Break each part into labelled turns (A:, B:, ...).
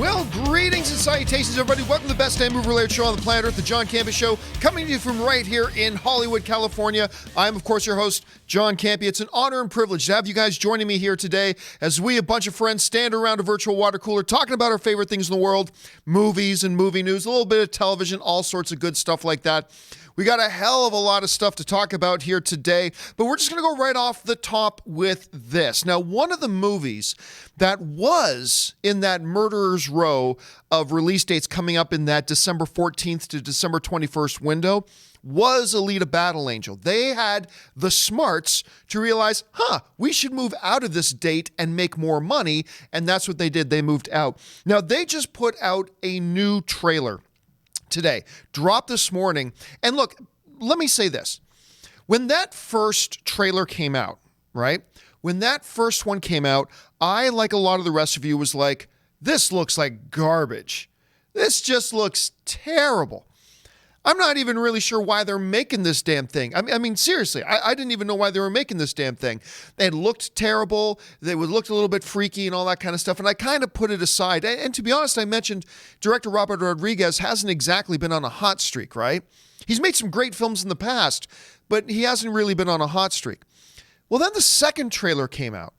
A: Well, greetings and salutations, everybody. Welcome to the best damn movie-related show on the planet Earth, the John Campea Show, coming to you from right here in Hollywood, California. I'm, of course, your host, John Campea. It's an honor and privilege to have you guys joining me here today as we, a bunch of friends, stand around a virtual water cooler talking about our favorite things in the world, movies and movie news, a little bit of television, all sorts of good stuff like that. We got a hell of a lot of stuff to talk about here today, but we're just going to go right off the top with this. Now, one of the movies that was in that murderer's row of release dates coming up in that December 14th to December 21st window was Alita Battle Angel. They had the smarts to realize, we should move out of this date and make more money, and that's what they did. They moved out. Now, they just put out a new trailer today, dropped this morning. And look, let me say this. When that first trailer came out, right? When that first one came out, I, like a lot of the rest of you, was like, this looks like garbage. This just looks terrible. I'm not even really sure why they're making this damn thing. I mean, seriously, I didn't even know why they were making this damn thing. It looked terrible. They looked a little bit freaky and all that kind of stuff. And I kind of put it aside. And to be honest, I mentioned director Robert Rodriguez hasn't exactly been on a hot streak, right? He's made some great films in the past, but he hasn't really been on a hot streak. Well, then the second trailer came out.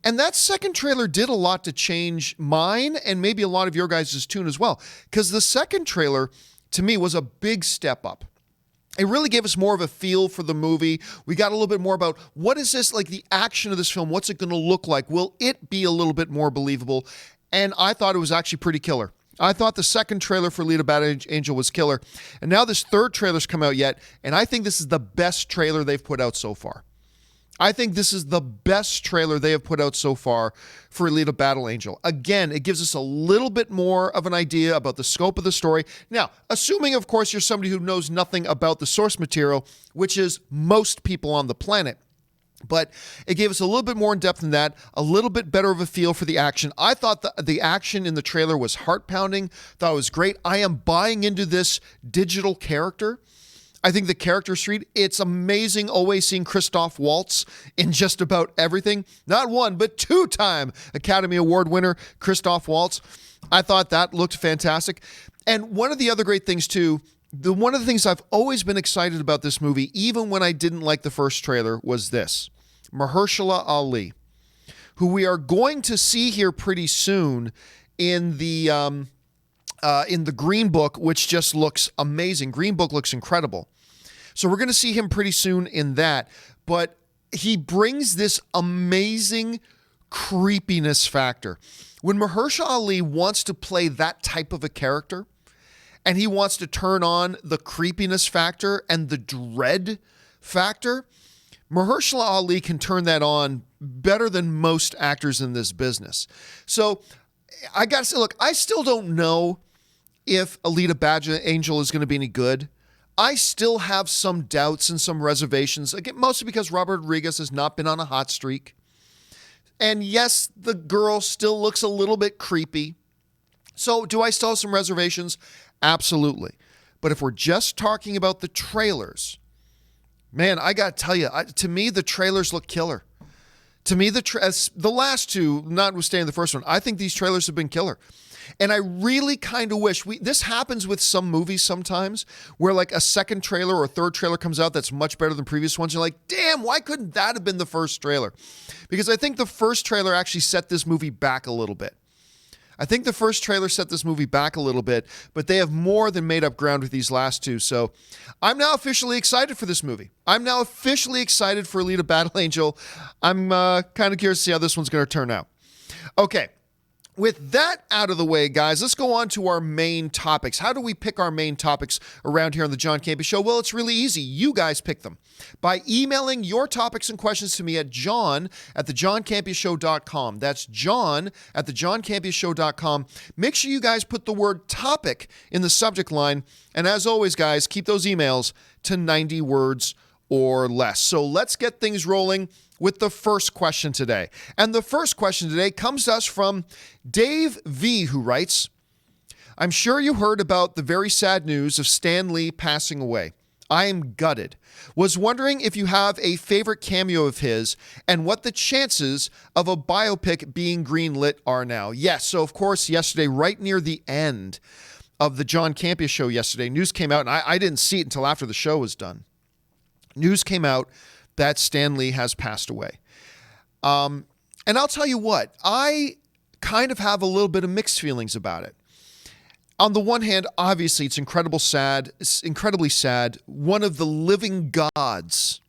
A: And that second trailer did a lot to change mine and maybe a lot of your guys' tune as well. Because the second trailer, to me, was a big step up. It really gave us more of a feel for the movie. We got a little bit more about what is this, like the action of this film, what's it going to look like? Will it be a little bit more believable? And I thought it was actually pretty killer. I thought the second trailer for Alita Battle Angel was killer. And now this third trailer's come out yet, and I think this is the best trailer they've put out so far. I think this is the best trailer they have put out so far for Alita Battle Angel. Again, it gives us a little bit more of an idea about the scope of the story. Now, assuming, of course, you're somebody who knows nothing about the source material, which is most people on the planet. But it gave us a little bit more in depth than that, a little bit better of a feel for the action. I thought the action in the trailer was heart-pounding, thought it was great. I am buying into this digital character. I think the character suite, it's amazing always seeing Christoph Waltz in just about everything. Not one, but two-time Academy Award winner, Christoph Waltz. I thought that looked fantastic. And one of the other great things, too, one of the things I've always been excited about this movie, even when I didn't like the first trailer, was this. Mahershala Ali, who we are going to see here pretty soon in the Green Book, which just looks amazing. Green Book looks incredible. So we're going to see him pretty soon in that. But he brings this amazing creepiness factor. When Mahershala Ali wants to play that type of a character, and he wants to turn on the creepiness factor and the dread factor, Mahershala Ali can turn that on better than most actors in this business. So I got to say, look, I still don't know if Alita Battle Angel is going to be any good. I still have some doubts and some reservations, again, mostly because Robert Rodriguez has not been on a hot streak. And yes, the girl still looks a little bit creepy. So do I still have some reservations? Absolutely. But if we're just talking about the trailers, man, I got to tell you, to me, the trailers look killer. To me, the last two, notwithstanding the first one, I think these trailers have been killer. And I really kind of wish, this happens with some movies sometimes, where like a second trailer or a third trailer comes out that's much better than previous ones. You're like, damn, why couldn't that have been the first trailer? Because I think the first trailer actually set this movie back a little bit. I think the first trailer set this movie back a little bit, but they have more than made up ground with these last two. So I'm now officially excited for this movie. I'm now officially excited for Alita Battle Angel. I'm kind of curious to see how this one's going to turn out. Okay. With that out of the way, guys, let's go on to our main topics. How do we pick our main topics around here on the John Campea Show? Well, it's really easy. You guys pick them by emailing your topics and questions to me at john@thejohncampeashow.com. That's john@thejohncampeashow.com. Make sure you guys put the word topic in the subject line. And as always, guys, keep those emails to 90 words or less. So let's get things rolling with the first question today. And the first question today comes to us from Dave V, who writes, I'm sure you heard about the very sad news of Stan Lee passing away. I am gutted. Was wondering if you have a favorite cameo of his and what the chances of a biopic being greenlit are now. Yes, so of course, yesterday, right near the end of the John Campea Show yesterday, news came out, and I didn't see it until after the show was done. News came out that Stan Lee has passed away. And I'll tell you what, I kind of have a little bit of mixed feelings about it. On the one hand, obviously, it's incredibly sad. One of the living gods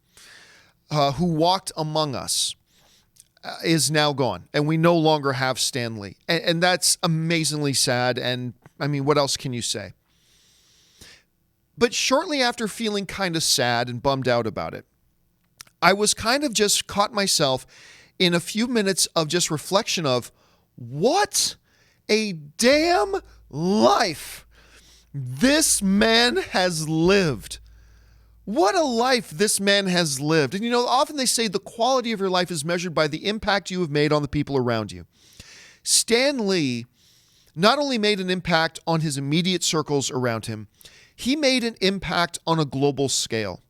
A: who walked among us is now gone, and we no longer have Stan Lee. And that's amazingly sad, and I mean, what else can you say? But shortly after feeling kind of sad and bummed out about it, I was kind of just caught myself in a few minutes of just reflection of what a damn life this man has lived. What a life this man has lived. And often they say the quality of your life is measured by the impact you have made on the people around you. Stan Lee not only made an impact on his immediate circles around him, he made an impact on a global scale.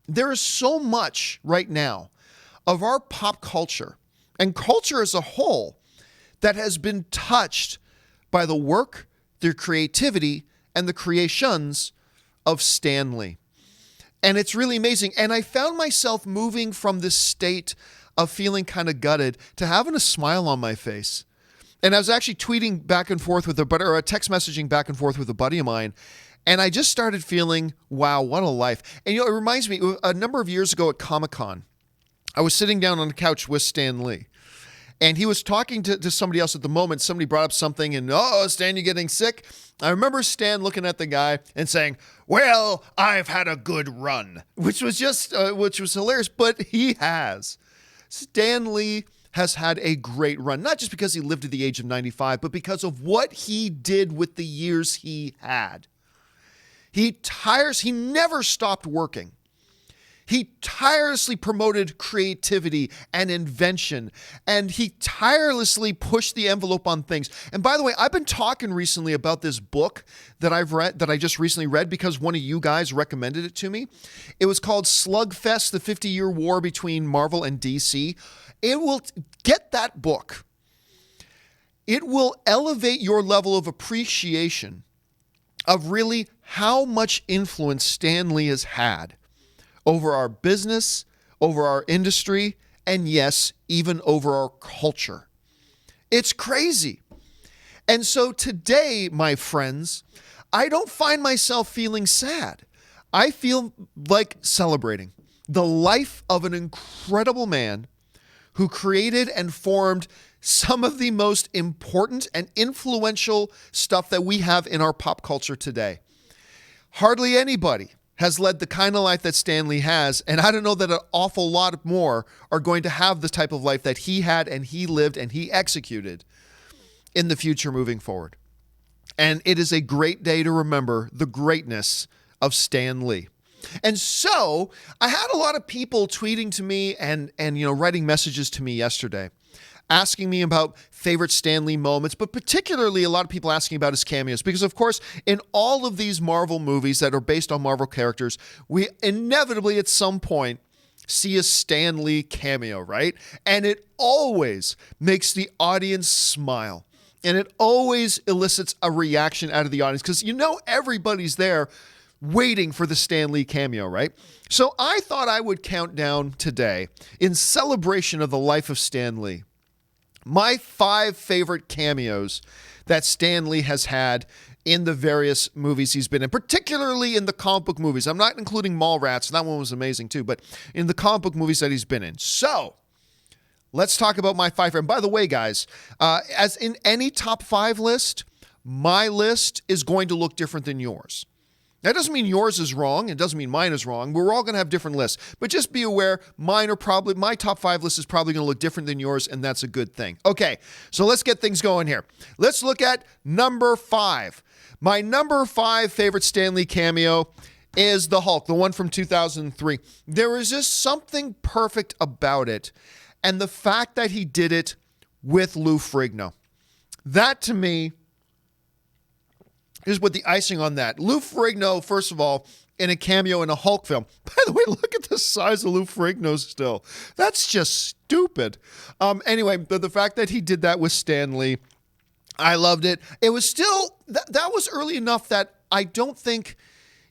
A: There is so much right now of our pop culture and culture as a whole that has been touched by the work, their creativity, and the creations of Stan Lee. And it's really amazing. And I found myself moving from this state of feeling kind of gutted to having a smile on my face. And I was actually tweeting back and forth with or text messaging back and forth with a buddy of mine. And I just started feeling, wow, what a life. And it reminds me, a number of years ago at Comic-Con, I was sitting down on the couch with Stan Lee. And he was talking to somebody else at the moment. Somebody brought up something and, Stan, you getting sick? I remember Stan looking at the guy and saying, well, I've had a good run, which was hilarious, but he has. Stan Lee has had a great run, not just because he lived to the age of 95, but because of what he did with the years he had. He never stopped working. He tirelessly promoted creativity and invention, and he tirelessly pushed the envelope on things. And by the way, I've been talking recently about this book that I just recently read because one of you guys recommended it to me. It was called Slugfest, the 50-Year War Between Marvel and DC. It will get that book. It will elevate your level of appreciation of really how much influence Stan Lee has had over our business, over our industry, and yes, even over our culture. It's crazy. And so today, my friends, I don't find myself feeling sad. I feel like celebrating the life of an incredible man who created and formed some of the most important and influential stuff that we have in our pop culture today. Hardly anybody has led the kind of life that Stan Lee has, and I don't know that an awful lot more are going to have the type of life that he had and he lived and he executed in the future moving forward. And it is a great day to remember the greatness of Stan Lee. And so I had a lot of people tweeting to me and writing messages to me yesterday, asking me about favorite Stan Lee moments, but particularly a lot of people asking about his cameos. Because, of course, in all of these Marvel movies that are based on Marvel characters, we inevitably at some point see a Stan Lee cameo, right? And it always makes the audience smile. And it always elicits a reaction out of the audience because everybody's there waiting for the Stan Lee cameo, right? So I thought I would count down today in celebration of the life of Stan Lee my 5 favorite cameos that Stan Lee has had in the various movies he's been in, particularly in the comic book movies. I'm not including Mallrats, that one was amazing too, but in the comic book movies that he's been in. So let's talk about my 5 favorite. And by the way, guys, as in any top 5 list, my list is going to look different than yours. That doesn't mean yours is wrong. It doesn't mean mine is wrong. We're all going to have different lists. But just be aware, my top 5 list is probably going to look different than yours, and that's a good thing. Okay, so let's get things going here. Let's look at number 5. My number 5 favorite Stan Lee cameo is the Hulk, the one from 2003. There is just something perfect about it, and the fact that he did it with Lou Ferrigno. That, to me, here's what the icing on that. Lou Ferrigno, first of all, in a cameo in a Hulk film. By the way, look at the size of Lou Ferrigno still. That's just stupid. Anyway, the fact that he did that with Stan Lee, I loved it. It was still, that was early enough that I don't think,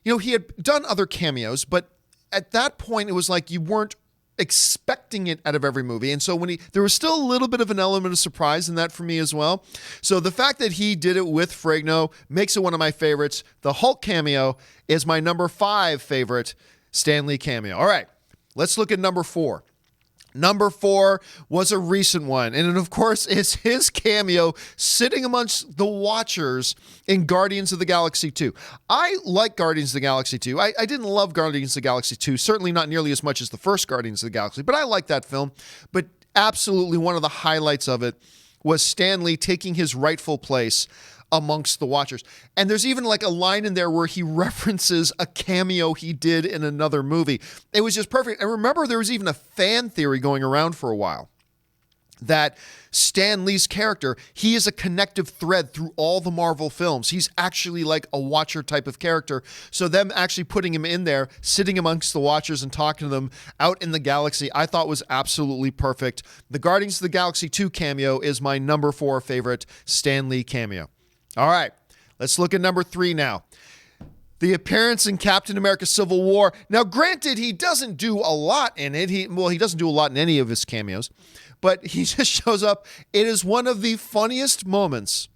A: he had done other cameos, but at that point it was like you weren't expecting it out of every movie. And so there was still a little bit of an element of surprise in that for me as well. So the fact that he did it with Ferrigno makes it one of my favorites. The Hulk cameo is my number 5 favorite Stan Lee cameo. All right, let's look at number 4. Number 4 was a recent one, and it, of course, is his cameo sitting amongst the Watchers in Guardians of the Galaxy 2. I like Guardians of the Galaxy 2. I didn't love Guardians of the Galaxy 2, certainly not nearly as much as the first Guardians of the Galaxy, but I like that film. But absolutely one of the highlights of it was Stan Lee taking his rightful place amongst the Watchers. And there's even like a line in there where he references a cameo he did in another movie. It was just perfect. And remember, there was even a fan theory going around for a while that Stan Lee's character, he is a connective thread through all the Marvel films. He's actually like a Watcher type of character. So them actually putting him in there, sitting amongst the Watchers and talking to them out in the galaxy, I thought was absolutely perfect. The Guardians of the Galaxy 2 cameo is my number 4 favorite Stan Lee cameo. All right, let's look at number 3 now. The appearance in Captain America Civil War. Now, granted, he doesn't do a lot in it. He doesn't do a lot in any of his cameos, but he just shows up. It is one of the funniest moments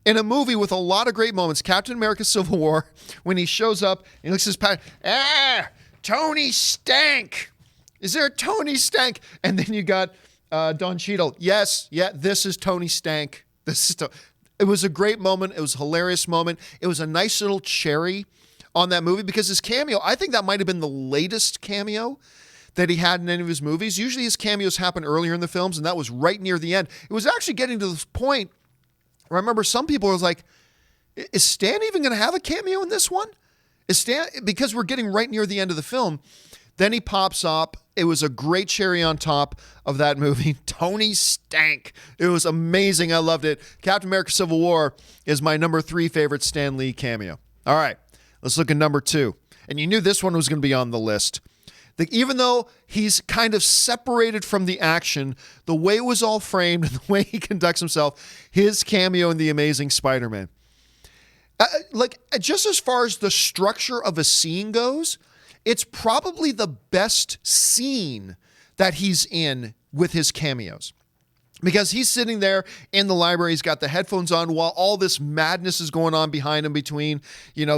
A: in a movie with a lot of great moments. Captain America Civil War, when he shows up, he looks at his pad. Tony Stank. Is there a Tony Stank? And then you got Don Cheadle. Yes, this is Tony Stank. It was a great moment. It was a hilarious moment. It was a nice little cherry on that movie because his cameo, I think that might have been the latest cameo that he had in any of his movies. Usually his cameos happen earlier in the films, and that was right near the end. It was actually getting to this point where I remember some people was like, is Stan even going to have a cameo in this one? Because we're getting right near the end of the film. Then he pops up. It was a great cherry on top of that movie. Tony Stank. It was amazing. I loved it. Captain America Civil War is my number 3 favorite Stan Lee cameo. All right, let's look at number 2. And you knew this one was going to be on the list. Even though he's kind of separated from the action, the way it was all framed and the way he conducts himself, his cameo in The Amazing Spider-Man. Just as far as the structure of a scene goes, it's probably the best scene that he's in with his cameos. Because he's sitting there in the library, he's got the headphones on while all this madness is going on behind him between,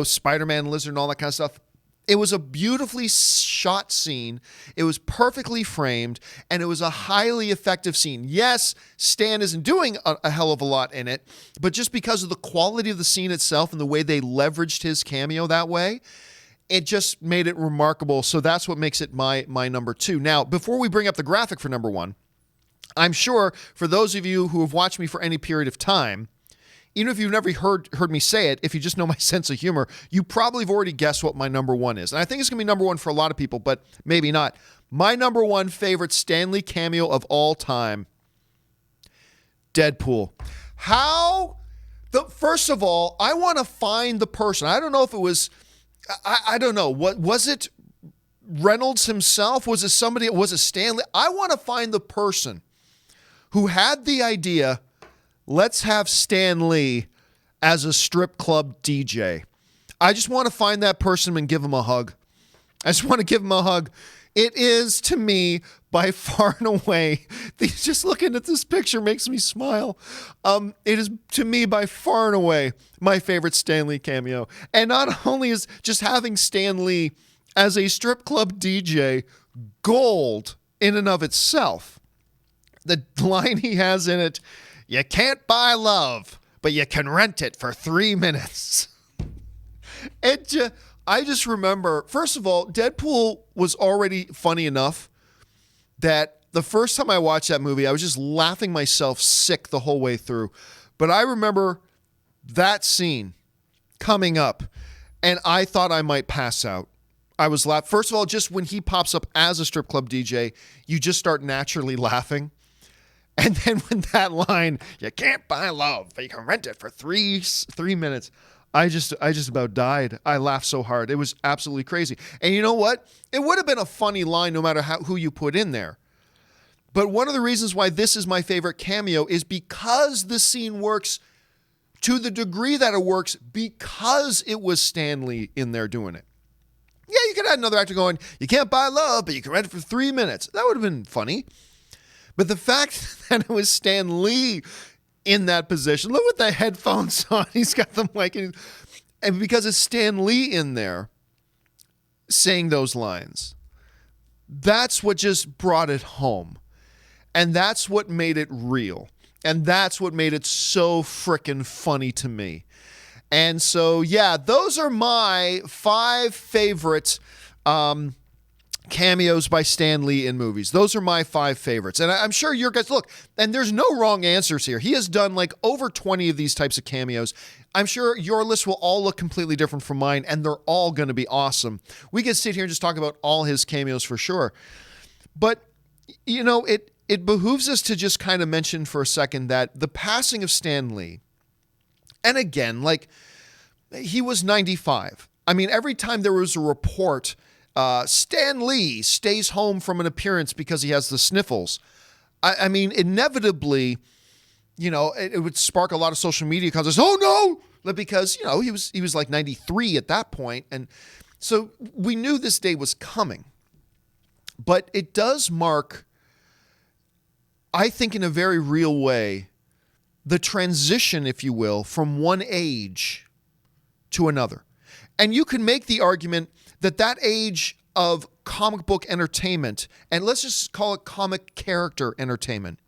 A: Spider-Man, Lizard, and all that kind of stuff. It was a beautifully shot scene. It was perfectly framed, and it was a highly effective scene. Yes, Stan isn't doing a hell of a lot in it, but just because of the quality of the scene itself and the way they leveraged his cameo that way, it just made it remarkable. So that's what makes it my number 2. Now, before we bring up the graphic for number 1, I'm sure for those of you who have watched me for any period of time, even if you've never heard me say it, if you just know my sense of humor, you probably have already guessed what my number 1 is. And I think it's going to be number 1 for a lot of people, but maybe not. My number 1 favorite Stan Lee cameo of all time, Deadpool. First of all, I want to find the person. I don't know if it was... I don't know. What was it? Reynolds himself? Was it somebody? Was it Stanley? I want to find the person who had the idea, let's have Stan Lee as a strip club DJ. I just want to find that person and give him a hug. I just want to give him a hug. It is, to me, by far and away, just looking at this picture makes me smile. It is, to me, by far and away, my favorite Stan Lee cameo. And not only is just having Stan Lee as a strip club DJ gold in and of itself, the line he has in it, you can't buy love, but you can rent it for 3 minutes. I just remember, first of all, Deadpool was already funny enough that the first time I watched that movie, I was just laughing myself sick the whole way through. But I remember that scene coming up, and I thought I might pass out. I was laughing. First of all, just when he pops up as a strip club DJ, you just start naturally laughing. And then when that line, you can't buy love, but you can rent it for three minutes. I just about died. I laughed so hard. It was absolutely crazy. And you know what? It would have been a funny line no matter who you put in there. But one of the reasons why this is my favorite cameo is because the scene works to the degree that it works because it was Stan Lee in there doing it. Yeah, you could have another actor going, you can't buy love, but you can rent it for 3 minutes. That would have been funny. But the fact that it was Stan Lee in that position, look with the headphones on, he's got the mic, and because it's Stan Lee in there saying those lines, that's what just brought it home. And that's what made it real. And that's what made it so frickin' funny to me. And so, yeah, those are my 5 favorite cameos by Stan Lee in movies. Those are my 5 favorites. And I'm sure your guys, look, and there's no wrong answers here. He has done like over 20 of these types of cameos. I'm sure your list will all look completely different from mine, and they're all going to be awesome. We could sit here and just talk about all his cameos for sure. But, you know, it behooves us to just kind of mention for a second that the passing of Stan Lee, and again, like, he was 95. I mean, every time there was a report, Stan Lee stays home from an appearance because he has the sniffles. I mean, inevitably, you know, it would spark a lot of social media conversations. Oh no, because you know he was like 93 at that point, and so we knew this day was coming. But it does mark, I think, in a very real way, the transition, if you will, from one age to another. And you can make the argument that age of comic book entertainment, and let's just call it comic character entertainment,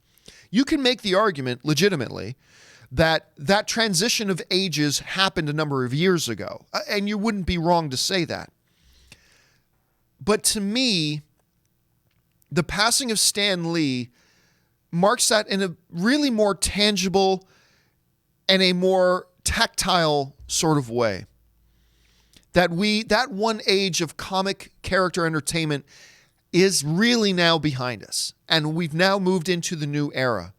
A: you can make the argument legitimately that transition of ages happened a number of years ago. And you wouldn't be wrong to say that. But to me, the passing of Stan Lee marks that in a really more tangible and a more tactile sort of way. That one age of comic character entertainment is really now behind us. And we've now moved into the new era.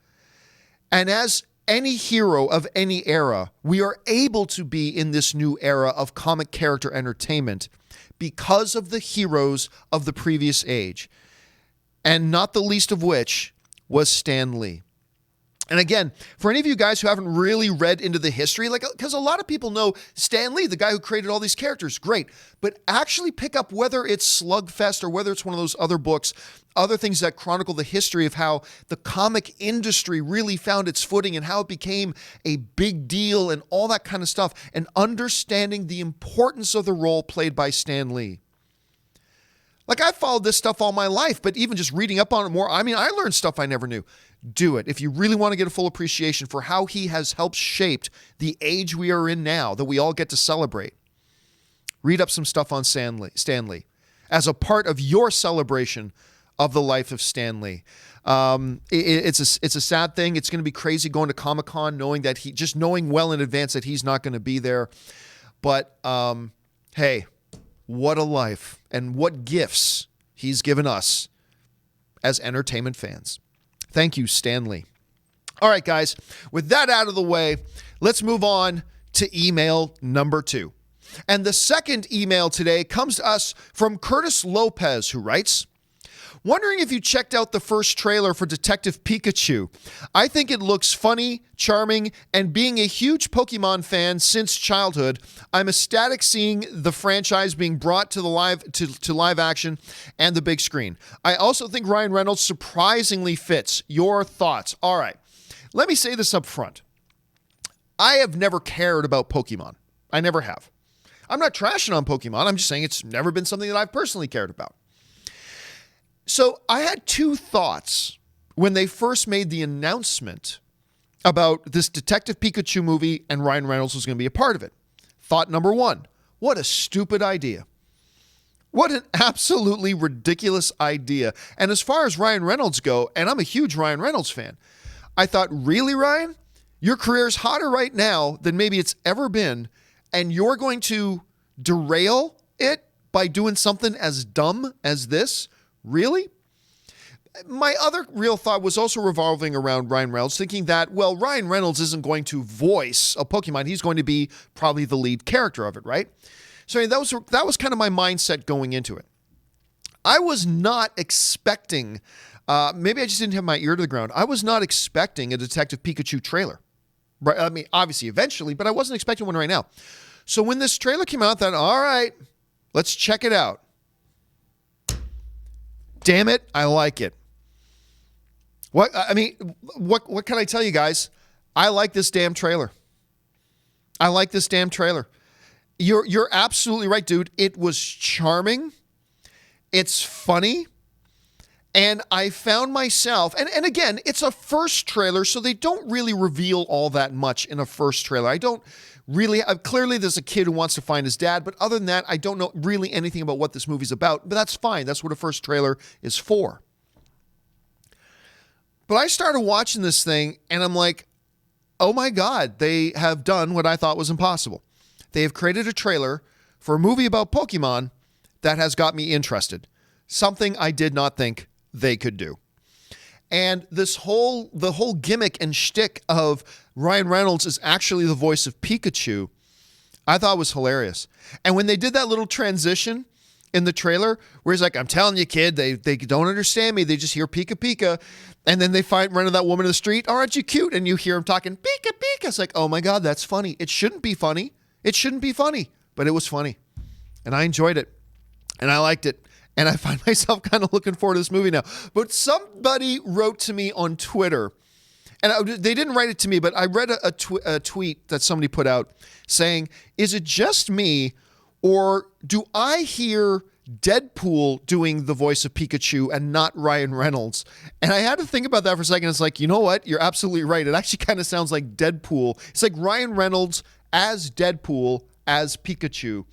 A: And as any hero of any era, we are able to be in this new era of comic character entertainment because of the heroes of the previous age. And not the least of which was Stan Lee. And again, for any of you guys who haven't really read into the history, like, because a lot of people know Stan Lee, the guy who created all these characters, great. But actually pick up whether it's Slugfest or whether it's one of those other books, other things that chronicle the history of how the comic industry really found its footing and how it became a big deal and all that kind of stuff, and understanding the importance of the role played by Stan Lee. Like, I followed this stuff all my life, but even just reading up on it more, I mean, I learned stuff I never knew. Do it. If you really want to get a full appreciation for how he has helped shape the age we are in now that we all get to celebrate, read up some stuff on Stan Lee as a part of your celebration of the life of Stan Lee. It's a sad thing. It's going to be crazy going to Comic-Con knowing well in advance that he's not going to be there. But hey, what a life and what gifts he's given us as entertainment fans. Thank you, Stan Lee. All right, guys, with that out of the way, let's move on to email number 2. And the second email today comes to us from Curtis Lopez, who writes, wondering if you checked out the first trailer for Detective Pikachu. I think it looks funny, charming, and being a huge Pokemon fan since childhood, I'm ecstatic seeing the franchise being brought to live action and the big screen. I also think Ryan Reynolds surprisingly fits. Your thoughts? All right, let me say this up front. I have never cared about Pokemon. I never have. I'm not trashing on Pokemon. I'm just saying it's never been something that I've personally cared about. So I had 2 thoughts when they first made the announcement about this Detective Pikachu movie and Ryan Reynolds was going to be a part of it. Thought number 1, what a stupid idea. What an absolutely ridiculous idea. And as far as Ryan Reynolds go, and I'm a huge Ryan Reynolds fan, I thought, really, Ryan? Your career's hotter right now than maybe it's ever been, and you're going to derail it by doing something as dumb as this? Really? My other real thought was also revolving around Ryan Reynolds, thinking that, well, Ryan Reynolds isn't going to voice a Pokemon. He's going to be probably the lead character of it, right? So that was kind of my mindset going into it. I was not expecting, maybe I just didn't have my ear to the ground. I was not expecting a Detective Pikachu trailer. Right? I mean, obviously eventually, but I wasn't expecting one right now. So when this trailer came out, I thought, all right, let's check it out. Damn it, I like it. What can I tell you guys? I like this damn trailer. You're absolutely right, dude. It was charming. It's funny. And I found myself, and again, it's a first trailer, so they don't really reveal all that much in a first trailer. I don't really, clearly there's a kid who wants to find his dad, but other than that, I don't know really anything about what this movie's about, but that's fine. That's what a first trailer is for. But I started watching this thing, and I'm like, oh my God, they have done what I thought was impossible. They have created a trailer for a movie about Pokemon that has got me interested. Something I did not think they could do. And the whole gimmick and shtick of Ryan Reynolds is actually the voice of Pikachu, I thought was hilarious. And when they did that little transition in the trailer where he's like, I'm telling you, kid, they don't understand me. They just hear Pika Pika. And then they run into that woman in the street. Oh, aren't you cute? And you hear him talking Pika Pika. It's like, oh my God, that's funny. It shouldn't be funny. But it was funny. And I enjoyed it. And I liked it. And I find myself kind of looking forward to this movie now. But somebody wrote to me on Twitter, and they didn't write it to me, but I read a tweet that somebody put out saying, is it just me, or do I hear Deadpool doing the voice of Pikachu and not Ryan Reynolds? And I had to think about that for a second. It's like, you know what? You're absolutely right. It actually kind of sounds like Deadpool. It's like Ryan Reynolds as Deadpool as Pikachu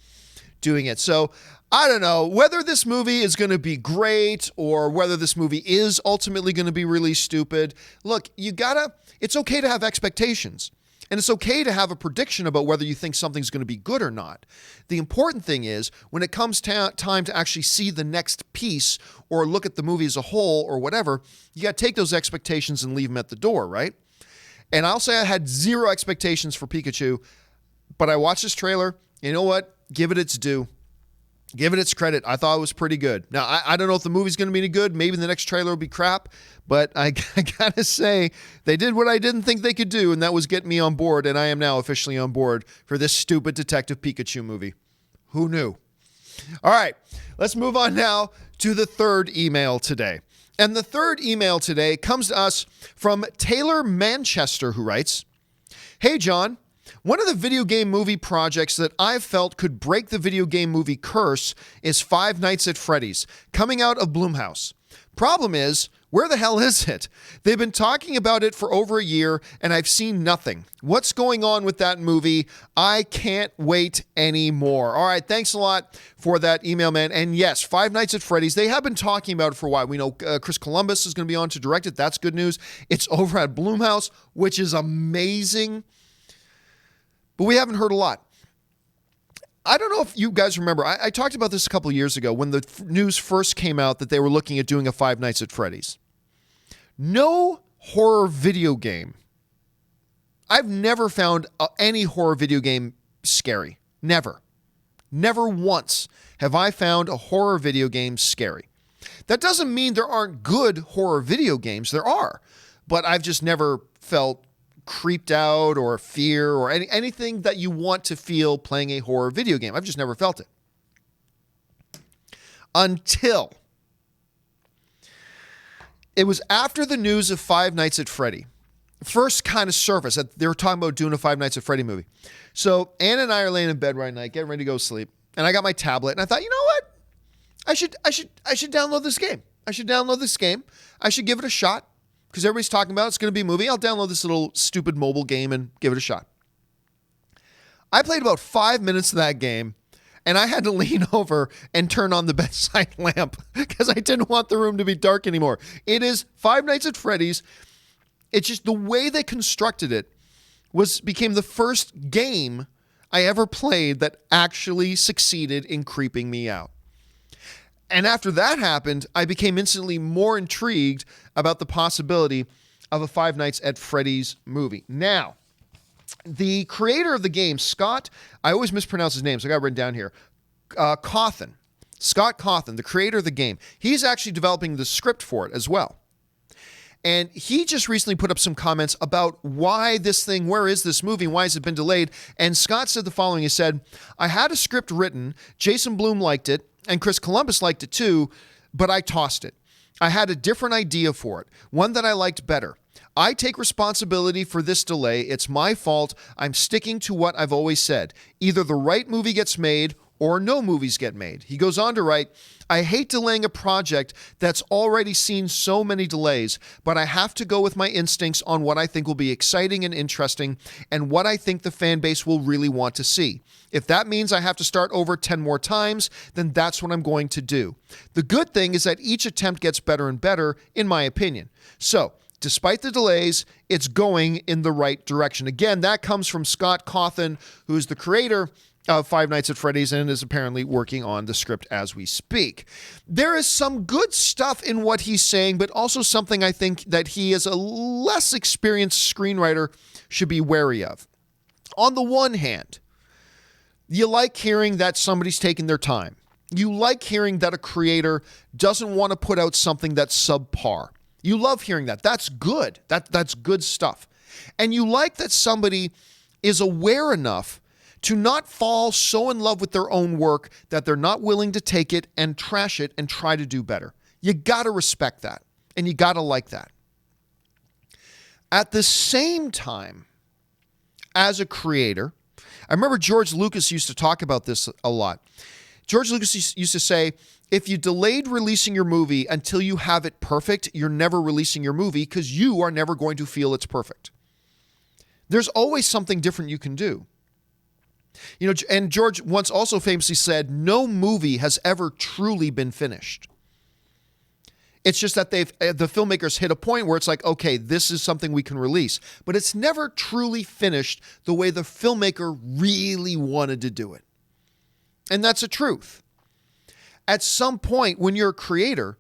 A: doing it. So I don't know whether this movie is going to be great or whether this movie is ultimately going to be really stupid. Look, it's okay to have expectations, and it's okay to have a prediction about whether you think something's going to be good or not. The important thing is when it comes time to actually see the next piece or look at the movie as a whole or whatever, you got to take those expectations and leave them at the door, right? And I'll say I had zero expectations for Pikachu, but I watched this trailer. You know what? Give it its due. Give it its credit. I thought it was pretty good. Now, I don't know if the movie's going to be any good. Maybe the next trailer will be crap. But I got to say, they did what I didn't think they could do, and that was get me on board, and I am now officially on board for this stupid Detective Pikachu movie. Who knew? All right, let's move on now to the third email today. And the third email today comes to us from Taylor Manchester, who writes, Hey, John. One of the video game movie projects that I've felt could break the video game movie curse is Five Nights at Freddy's, coming out of Blumhouse. Problem is, where the hell is it? They've been talking about it for over a year, and I've seen nothing. What's going on with that movie? I can't wait anymore. All right, thanks a lot for that email, man. And yes, Five Nights at Freddy's, they have been talking about it for a while. We know Chris Columbus is going to be on to direct it. That's good news. It's over at Blumhouse, which is amazing. But we haven't heard a lot. I don't know if you guys remember. I talked about this a couple of years ago when the news first came out that they were looking at doing a Five Nights at Freddy's. No horror video game. I've never found any horror video game scary. Never. Never once have I found a horror video game scary. That doesn't mean there aren't good horror video games. There are. But I've just never felt creeped out or fear or anything that you want to feel playing a horror video game. I've just never felt it. Until it was after the news of Five Nights at Freddy first kind of surfaced that they were talking about doing a Five Nights at Freddy movie. So Anna and I are laying in bed right night, getting ready to go sleep. And I got my tablet and I thought, you know what? I should download this game. I should give it a shot. Because everybody's talking about it's going to be a movie. I'll download this little stupid mobile game and give it a shot. I played about 5 minutes of that game, and I had to lean over and turn on the bedside lamp because I didn't want the room to be dark anymore. It is Five Nights at Freddy's. It's just the way they constructed it became the first game I ever played that actually succeeded in creeping me out. And after that happened, I became instantly more intrigued about the possibility of a Five Nights at Freddy's movie. Now, the creator of the game, Scott, I always mispronounce his name, so I got it written down here, Cawthon. Scott Cawthon, the creator of the game, he's actually developing the script for it as well. And he just recently put up some comments about why this thing, where is this movie, why has it been delayed? And Scott said the following. He said, I had a script written, Jason Blum liked it, and Chris Columbus liked it too, but I tossed it. I had a different idea for it, one that I liked better. I take responsibility for this delay. It's my fault. I'm sticking to what I've always said. Either the right movie gets made or no movies get made. He goes on to write, I hate delaying a project that's already seen so many delays, but I have to go with my instincts on what I think will be exciting and interesting and what I think the fan base will really want to see. If that means I have to start over 10 more times, then that's what I'm going to do. The good thing is that each attempt gets better and better, in my opinion. So, despite the delays, it's going in the right direction. Again, that comes from Scott Cawthon, who is the creator of Five Nights at Freddy's and is apparently working on the script as we speak. There is some good stuff in what he's saying, but also something I think that he, as a less experienced screenwriter, should be wary of. On the one hand, you like hearing that somebody's taking their time. You like hearing that a creator doesn't want to put out something that's subpar. You love hearing that. That's good. That's good stuff. And you like that somebody is aware enough to not fall so in love with their own work that they're not willing to take it and trash it and try to do better. You got to respect that, and you got to like that. At the same time, as a creator, I remember George Lucas used to talk about this a lot. George Lucas used to say, if you delayed releasing your movie until you have it perfect, you're never releasing your movie because you are never going to feel it's perfect. There's always something different you can do. You know, and George once also famously said, no movie has ever truly been finished. It's just that the filmmakers hit a point where it's like, okay, this is something we can release, but it's never truly finished the way the filmmaker really wanted to do it. And that's the truth. At some point when you're a creator,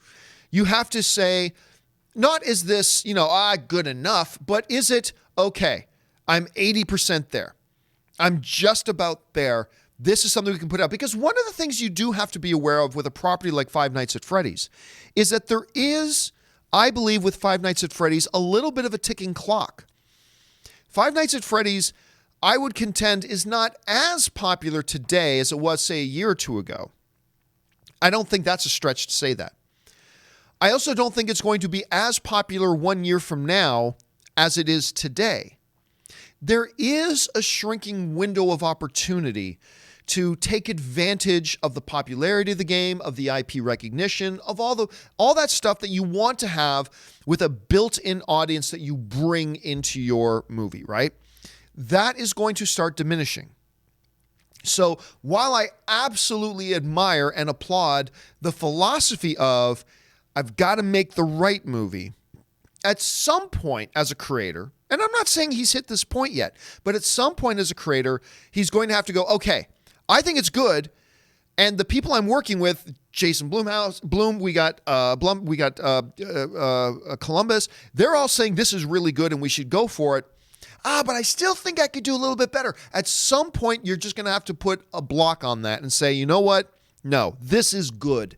A: you have to say, not is this, good enough, but is it, okay, I'm 80% there. I'm just about there. This is something we can put out. Because one of the things you do have to be aware of with a property like Five Nights at Freddy's is that there is, I believe with Five Nights at Freddy's, a little bit of a ticking clock. Five Nights at Freddy's, I would contend, is not as popular today as it was, say, a year or two ago. I don't think that's a stretch to say that. I also don't think it's going to be as popular 1 year from now as it is today. There is a shrinking window of opportunity to take advantage of the popularity of the game, of the IP recognition, of all that stuff that you want to have with a built-in audience that you bring into your movie, right? That is going to start diminishing. So while I absolutely admire and applaud the philosophy of I've got to make the right movie, at some point as a creator, and I'm not saying he's hit this point yet, but at some point as a creator, he's going to have to go, okay, I think it's good, and the people I'm working with, Jason Blum, we got Columbus, they're all saying this is really good and we should go for it. But I still think I could do a little bit better. At some point, you're just going to have to put a block on that and say, you know what? No, this is good.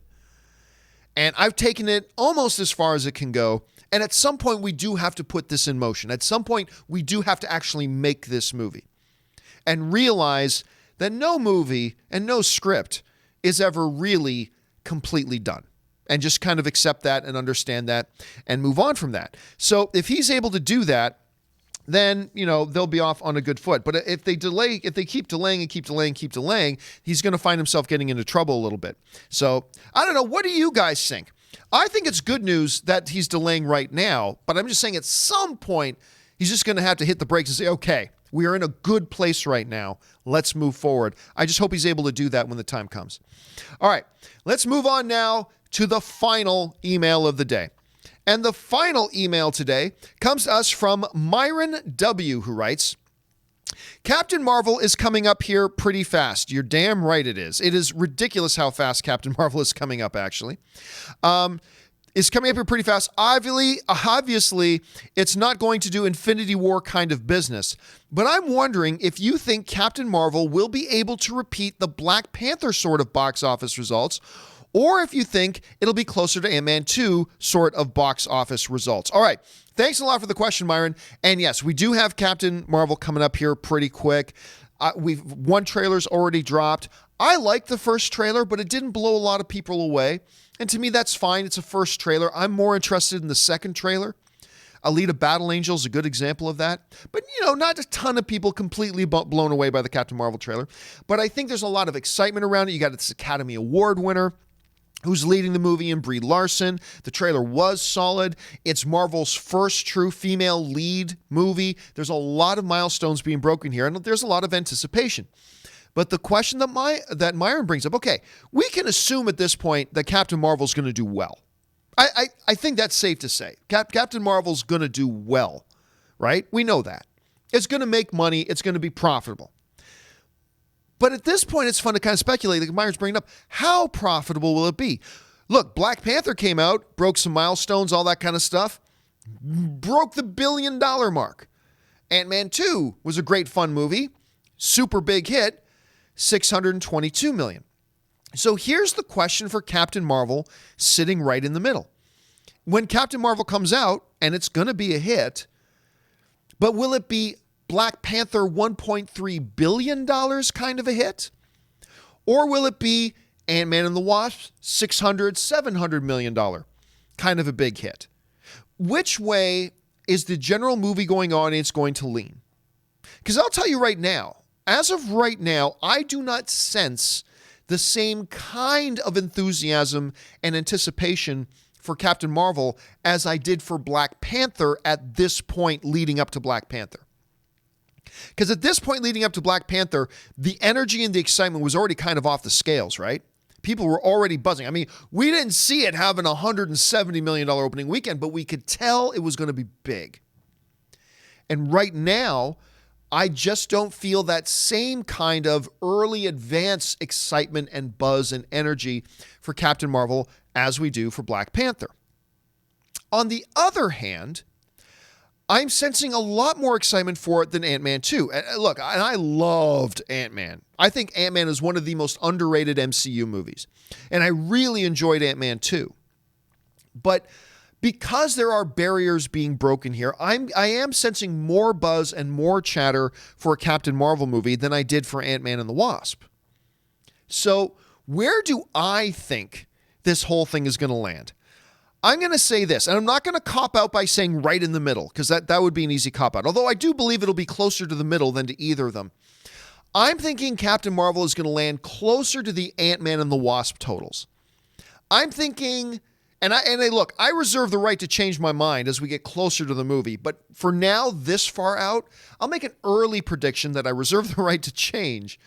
A: And I've taken it almost as far as it can go. And at some point, we do have to put this in motion. At some point, we do have to actually make this movie and realize that no movie and no script is ever really completely done. And just kind of accept that and understand that and move on from that. So if he's able to do that, then, they'll be off on a good foot. But if they keep delaying, he's going to find himself getting into trouble a little bit. So I don't know. What do you guys think? I think it's good news that he's delaying right now, but I'm just saying at some point, he's just going to have to hit the brakes and say, okay, we are in a good place right now. Let's move forward. I just hope he's able to do that when the time comes. All right, let's move on now to the final email of the day. And the final email today comes to us from Myron W., who writes, Captain Marvel is coming up here pretty fast. You're damn right it is. It is ridiculous how fast Captain Marvel is coming up, actually. Is coming up here pretty fast. Obviously, it's not going to do Infinity War kind of business. But I'm wondering if you think Captain Marvel will be able to repeat the Black Panther sort of box office results, or if you think it'll be closer to Ant-Man 2 sort of box office results. All right. Thanks a lot for the question, Myron. And yes, we do have Captain Marvel coming up here pretty quick. One trailer's already dropped. I liked the first trailer, but it didn't blow a lot of people away. And to me, that's fine. It's a first trailer. I'm more interested in the second trailer. Alita Battle Angel is a good example of that. But, not a ton of people completely blown away by the Captain Marvel trailer. But I think there's a lot of excitement around it. You got this Academy Award winner who's leading the movie in Brie Larson. The trailer was solid. It's Marvel's first true female lead movie. There's a lot of milestones being broken here, and there's a lot of anticipation. But the question that Myron brings up, okay, we can assume at this point that Captain Marvel's going to do well. I think that's safe to say. Captain Marvel's going to do well, right? We know that. It's going to make money. It's going to be profitable. But at this point, it's fun to kind of speculate, like Myron's bringing up, how profitable will it be? Look, Black Panther came out, broke some milestones, all that kind of stuff, broke the $1 billion mark. Ant-Man 2 was a great fun movie, super big hit, $622 million. So here's the question for Captain Marvel sitting right in the middle. When Captain Marvel comes out, and it's going to be a hit, but will it be Black Panther $1.3 billion kind of a hit? Or will it be Ant-Man and the Wasp $700 million kind of a big hit? Which way is the general movie-going audience going to lean? Because I'll tell you right now, as of right now, I do not sense the same kind of enthusiasm and anticipation for Captain Marvel as I did for Black Panther at this point leading up to Black Panther. Because at this point leading up to Black Panther, the energy and the excitement was already kind of off the scales, right? People were already buzzing. I mean, we didn't see it having a $170 million opening weekend, but we could tell it was going to be big. And right now, I just don't feel that same kind of early advance excitement and buzz and energy for Captain Marvel as we do for Black Panther. On the other hand, I'm sensing a lot more excitement for it than Ant-Man 2. And look, I loved Ant-Man. I think Ant-Man is one of the most underrated MCU movies. And I really enjoyed Ant-Man 2. But because there are barriers being broken here, I am sensing more buzz and more chatter for a Captain Marvel movie than I did for Ant-Man and the Wasp. So where do I think this whole thing is going to land? I'm going to say this, and I'm not going to cop out by saying right in the middle, because that would be an easy cop out. Although I do believe it'll be closer to the middle than to either of them. I'm thinking Captain Marvel is going to land closer to the Ant-Man and the Wasp totals. I'm thinking, and look, I reserve the right to change my mind as we get closer to the movie, but for now, this far out, I'll make an early prediction that I reserve the right to change.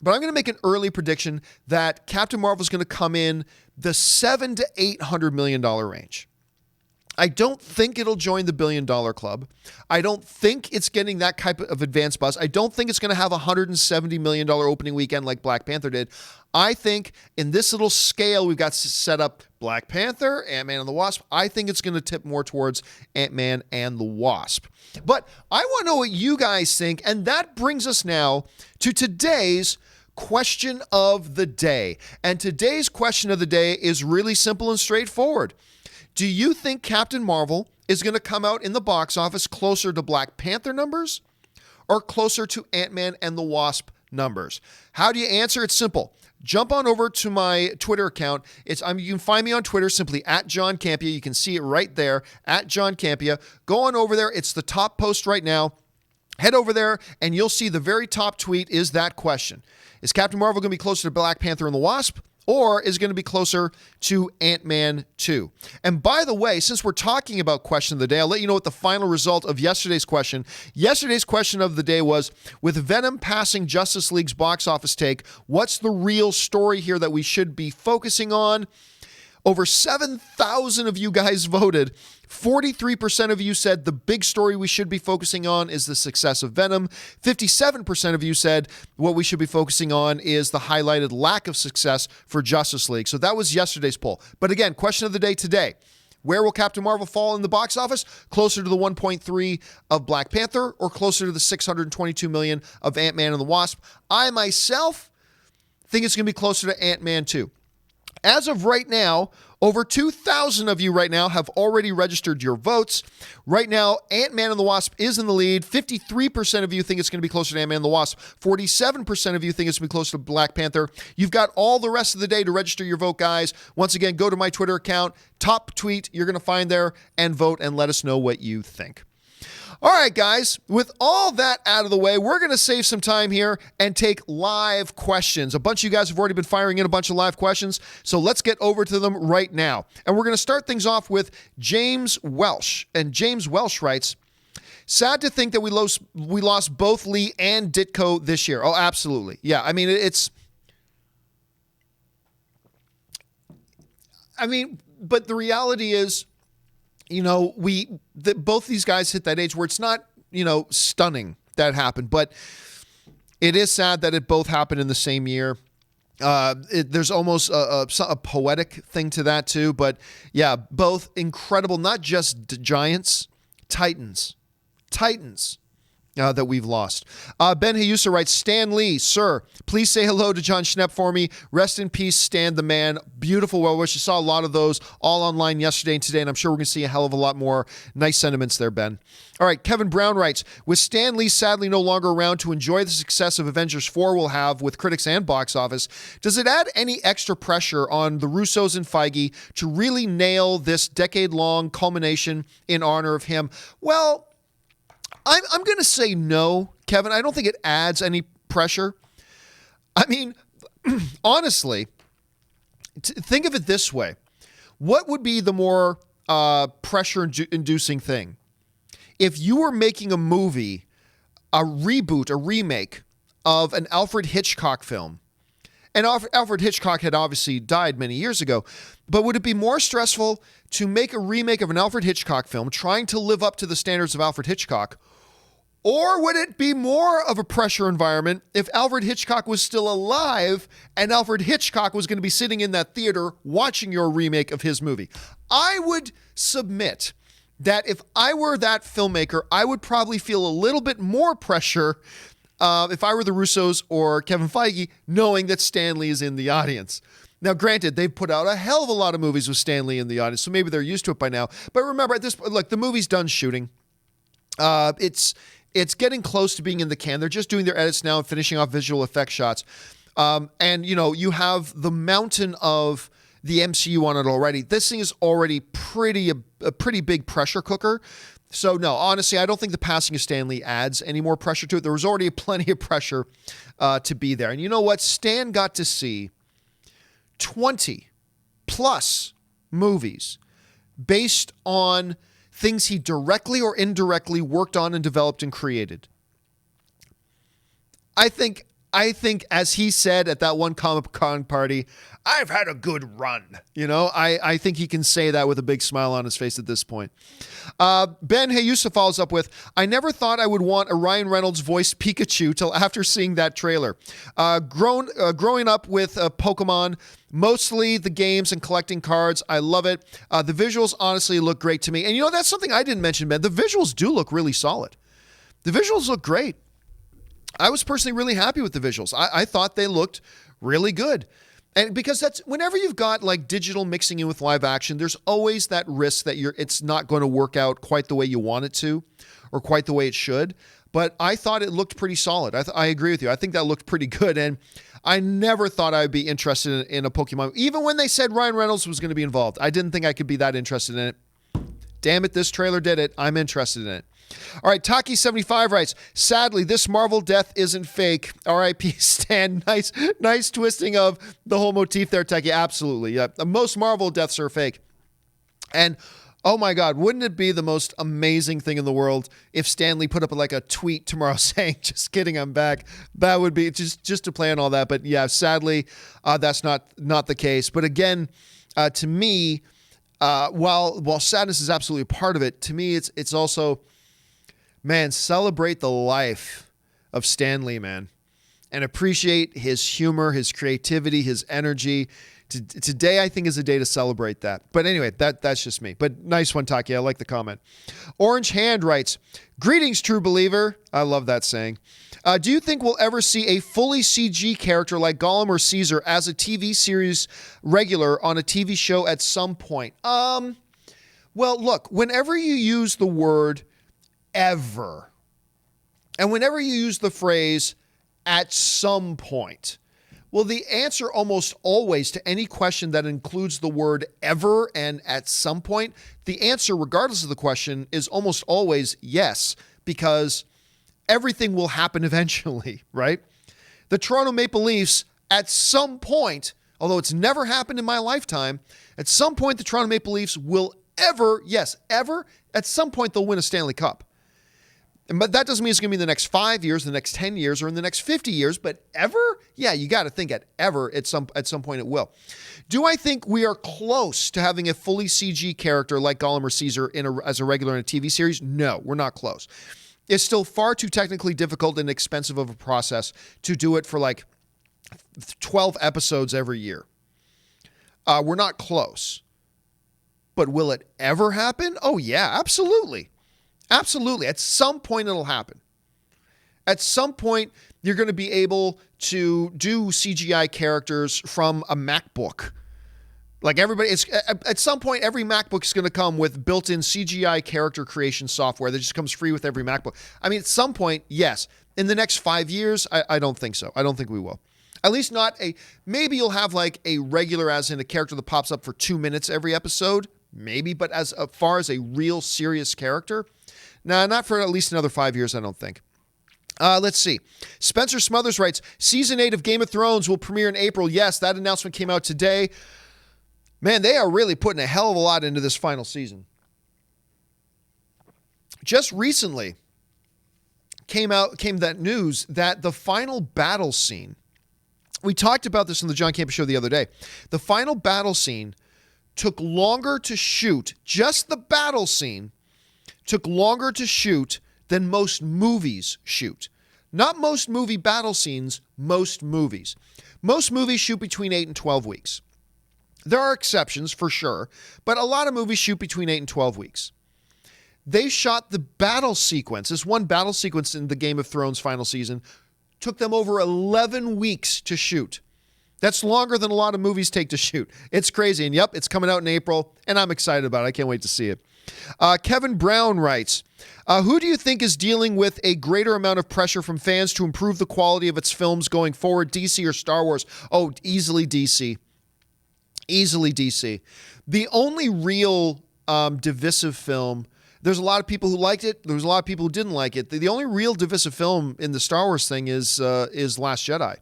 A: But I'm going to make an early prediction that Captain Marvel is going to come in the $700 to $800 million range. I don't think it'll join the $1 billion club. I don't think it's getting that type of advance buzz. I don't think it's going to have a $170 million opening weekend like Black Panther did. I think in this little scale we've got set up Black Panther, Ant-Man and the Wasp. I think it's going to tip more towards Ant-Man and the Wasp. But I want to know what you guys think, and that brings us now to today's question of the day. And today's question of the day is really simple and straightforward. Do you think Captain Marvel is going to come out in the box office closer to Black Panther numbers or closer to Ant-Man and the Wasp numbers? How do you answer? It's simple. Jump on over to my Twitter account. You can find me on Twitter simply at John Campea. You can see it right there at John Campea. Go on over there. It's the top post right now. Head over there and you'll see the very top tweet is that question. Is Captain Marvel going to be closer to Black Panther and the Wasp, or is it going to be closer to Ant-Man 2? And by the way, since we're talking about question of the day, I'll let you know what the final result of yesterday's question. Yesterday's question of the day was, with Venom passing Justice League's box office take, what's the real story here that we should be focusing on? Over 7,000 of you guys voted. 43% of you said the big story we should be focusing on is the success of Venom. 57% of you said what we should be focusing on is the highlighted lack of success for Justice League. So that was yesterday's poll. But again, question of the day today. Where will Captain Marvel fall in the box office? Closer to the 1.3 of Black Panther or closer to the 622 million of Ant-Man and the Wasp? I myself think it's going to be closer to Ant-Man 2. As of right now, over 2,000 of you right now have already registered your votes. Right now, Ant-Man and the Wasp is in the lead. 53% of you think it's going to be closer to Ant-Man and the Wasp. 47% of you think it's going to be closer to Black Panther. You've got all the rest of the day to register your vote, guys. Once again, go to my Twitter account, top tweet you're going to find there, and vote and let us know what you think. All right, guys, with all that out of the way, we're going to save some time here and take live questions. A bunch of you guys have already been firing in a bunch of live questions, so let's get over to them right now. And we're going to start things off with James Welsh. And James Welsh writes, sad to think that we lost both Lee and Ditko this year. Oh, absolutely. Yeah, I mean, but the reality is, you know, both these guys hit that age where it's not, you know, stunning that it happened, but it is sad that it both happened in the same year. There's almost a poetic thing to that too, but yeah, both incredible, not just giants, titans that we've lost. Ben Hayusa writes, Stan Lee, sir, please say hello to John Schnepp for me. Rest in peace, Stan the man. Beautiful well wishes. Saw a lot of those all online yesterday and today, and I'm sure we're going to see a hell of a lot more nice sentiments there, Ben. All right, Kevin Brown writes, with Stan Lee sadly no longer around to enjoy the success of Avengers 4 will have with critics and box office, does it add any extra pressure on the Russos and Feige to really nail this decade-long culmination in honor of him? Well, I'm going to say no, Kevin. I don't think it adds any pressure. I mean, honestly, think of it this way. What would be the more pressure-inducing thing? If you were making a movie, a reboot, a remake of an Alfred Hitchcock film, and Alfred Hitchcock had obviously died many years ago, but would it be more stressful to make a remake of an Alfred Hitchcock film trying to live up to the standards of Alfred Hitchcock, or would it be more of a pressure environment if Alfred Hitchcock was still alive and Alfred Hitchcock was going to be sitting in that theater watching your remake of his movie? I would submit that if I were that filmmaker, I would probably feel a little bit more pressure if I were the Russos or Kevin Feige, knowing that Stan Lee is in the audience. Now, granted, they've put out a hell of a lot of movies with Stan Lee in the audience, so maybe they're used to it by now. But remember, at this point, look, the movie's done shooting. It's getting close to being in the can. They're just doing their edits now and finishing off visual effect shots. And, you know, you have the mountain of the MCU on it already. This thing is already a pretty big pressure cooker. So, no, honestly, I don't think the passing of Stan Lee adds any more pressure to it. There was already plenty of pressure to be there. And you know what? Stan got to see 20 plus movies based on things he directly or indirectly worked on and developed and created. I think as he said at that one Comic-Con party, I've had a good run. You know, I think he can say that with a big smile on his face at this point. Ben Hayusa follows up with, I never thought I would want a Ryan Reynolds voiced Pikachu till after seeing that trailer. Growing up with Pokemon, mostly the games and collecting cards, I love it. The visuals honestly look great to me. And you know, that's something I didn't mention, Ben. The visuals do look really solid. The visuals look great. I was personally really happy with the visuals. I thought they looked really good. And because that's whenever you've got like digital mixing in with live action, there's always that risk that it's not going to work out quite the way you want it to or quite the way it should. But I thought it looked pretty solid. I agree with you. I think that looked pretty good. And I never thought I'd be interested in a Pokemon. Even when they said Ryan Reynolds was going to be involved, I didn't think I could be that interested in it. Damn it, this trailer did it. I'm interested in it. All right, Taki75 writes, sadly, this Marvel death isn't fake. R.I.P. Stan. Nice twisting of the whole motif there, Taki. Absolutely. Yeah. Most Marvel deaths are fake. And oh my God, wouldn't it be the most amazing thing in the world if Stan Lee put up like a tweet tomorrow saying, just kidding, I'm back. That would be just to play on all that. But yeah, sadly, that's not the case. But again, To me, while sadness is absolutely a part of it, to me it's also, man, celebrate the life of Stan Lee, man, and appreciate his humor, his creativity, his energy. Today, I think, is a day to celebrate that. But anyway, that's just me. But nice one, Taki. I like the comment. Orange Hand writes, "Greetings, true believer." I love that saying. Do you think we'll ever see a fully CG character like Gollum or Caesar as a TV series regular on a TV show at some point? Well, look, whenever you use the word ever, and whenever you use the phrase at some point, well, the answer almost always to any question that includes the word ever and at some point, the answer, regardless of the question, is almost always yes, because everything will happen eventually, right? The Toronto Maple Leafs, at some point, although it's never happened in my lifetime, at some point the Toronto Maple Leafs will ever, at some point they'll win a Stanley Cup. But that doesn't mean it's going to be in the next 5 years, the next 10 years, or in the next 50 years. But ever? Yeah, you got to think at some point it will. Do I think we are close to having a fully CG character like Gollum or Caesar as a regular in a TV series? No, we're not close. It's still far too technically difficult and expensive of a process to do it for like 12 episodes every year. We're not close. But will it ever happen? Oh, yeah, absolutely. Absolutely. At some point, it'll happen. At some point, you're going to be able to do CGI characters from a MacBook. Like at some point, every MacBook is going to come with built-in CGI character creation software that just comes free with every MacBook. I mean, at some point, yes. In the next 5 years, I don't think so. I don't think we will. At least not maybe you'll have like a regular, as in a character that pops up for 2 minutes every episode. Maybe, but as far as a real serious character, no, not for at least another 5 years, I don't think. Let's see. Spencer Smothers writes, Season 8 of Game of Thrones will premiere in April. Yes, that announcement came out today. Man, they are really putting a hell of a lot into this final season. Just recently came that news that the final battle scene, we talked about this on the John Campea Show the other day. The final battle scene took longer to shoot, just the battle scene, took longer to shoot than most movies shoot. Not most movie battle scenes, most movies. Most movies shoot between 8 and 12 weeks. There are exceptions for sure, but a lot of movies shoot between 8 and 12 weeks. They shot the battle sequence. This one battle sequence in the Game of Thrones final season took them over 11 weeks to shoot. That's longer than a lot of movies take to shoot. It's crazy. And yep, it's coming out in April, and I'm excited about it. I can't wait to see it. Kevin Brown writes, who do you think is dealing with a greater amount of pressure from fans to improve the quality of its films going forward, DC or Star Wars? Oh, easily DC. Easily DC. The only real divisive film, there's a lot of people who liked it. There's a lot of people who didn't like it. The only real divisive film in the Star Wars thing is Last Jedi.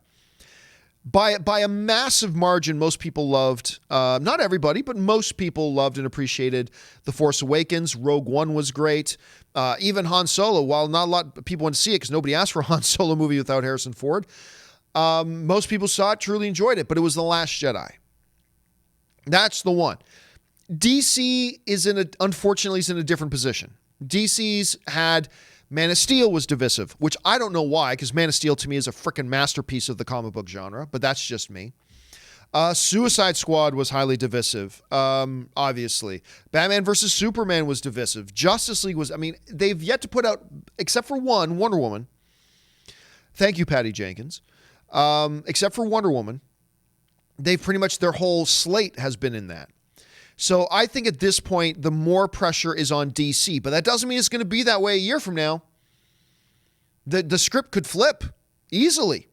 A: By a massive margin, most people loved, not everybody, but most people loved and appreciated The Force Awakens. Rogue One was great. Even Han Solo, while not a lot of people went to see it because nobody asked for a Han Solo movie without Harrison Ford, most people saw it, truly enjoyed it, but it was The Last Jedi. That's the one. DC unfortunately is in a different position. DC's had Man of Steel was divisive, which I don't know why, because Man of Steel to me is a freaking masterpiece of the comic book genre, but that's just me. Suicide Squad was highly divisive, obviously. Batman vs. Superman was divisive. Justice League was, they've yet to put out, except for one, Wonder Woman. Thank you, Patty Jenkins. Except for Wonder Woman, they've pretty much, their whole slate has been in that. So I think at this point, the more pressure is on DC, but that doesn't mean it's going to be that way a year from now. The script could flip easily.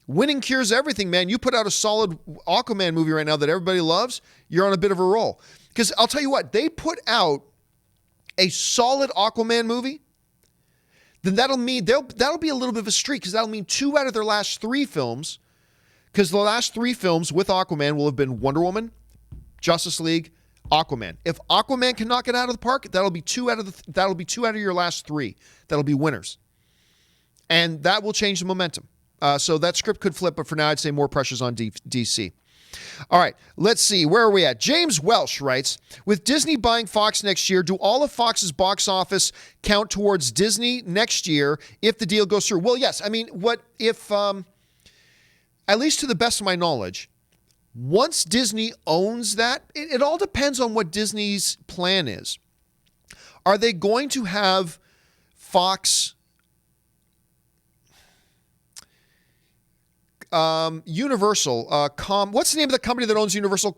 A: Winning cures everything, man. You put out a solid Aquaman movie right now that everybody loves, you're on a bit of a roll. Because I'll tell you what, they put out a solid Aquaman movie, then that'll mean that'll be a little bit of a streak, because that'll mean 2 out of their last 3 films, because the last 3 films with Aquaman will have been Wonder Woman, Justice League, Aquaman. If Aquaman can knock it out of the park, that'll be 2 out of your last 3. That'll be winners. And that will change the momentum. So that script could flip, but for now I'd say more pressure's on DC. All right, let's see. Where are we at? James Welsh writes, with Disney buying Fox next year, do all of Fox's box office count towards Disney next year if the deal goes through? Well, yes. I mean, what if, at least to the best of my knowledge, once Disney owns that, it all depends on what Disney's plan is. Are they going to have Fox Universal, what's the name of the company that owns Universal?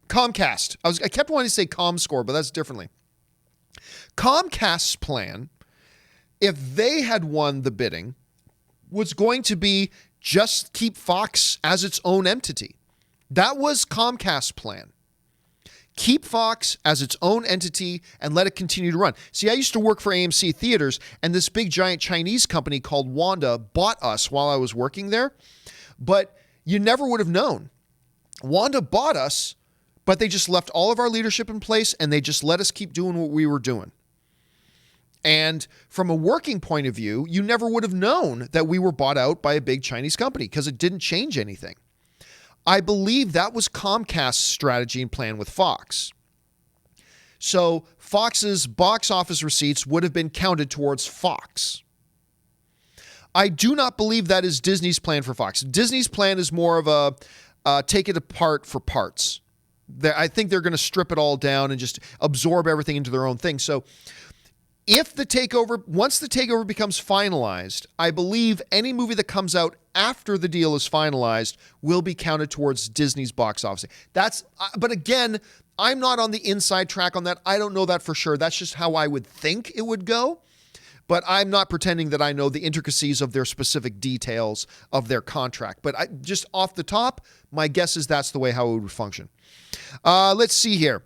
A: Comcast. I kept wanting to say ComScore, but that's differently. Comcast's plan, if they had won the bidding, was going to be just keep Fox as its own entity. That was Comcast's plan. Keep Fox as its own entity and let it continue to run. See, I used to work for AMC Theaters, and this big giant Chinese company called Wanda bought us while I was working there. But you never would have known. Wanda bought us, but they just left all of our leadership in place, and they just let us keep doing what we were doing. And from a working point of view, you never would have known that we were bought out by a big Chinese company because it didn't change anything. I believe that was Comcast's strategy and plan with Fox. So Fox's box office receipts would have been counted towards Fox. I do not believe that is Disney's plan for Fox. Disney's plan is more of a take it apart for parts. I think they're going to strip it all down and just absorb everything into their own thing. So once the takeover becomes finalized, I believe any movie that comes out after the deal is finalized will be counted towards Disney's box office. But again, I'm not on the inside track on that. I don't know that for sure. That's just how I would think it would go. But I'm not pretending that I know the intricacies of their specific details of their contract. But just off the top, my guess is that's the way how it would function. Let's see here.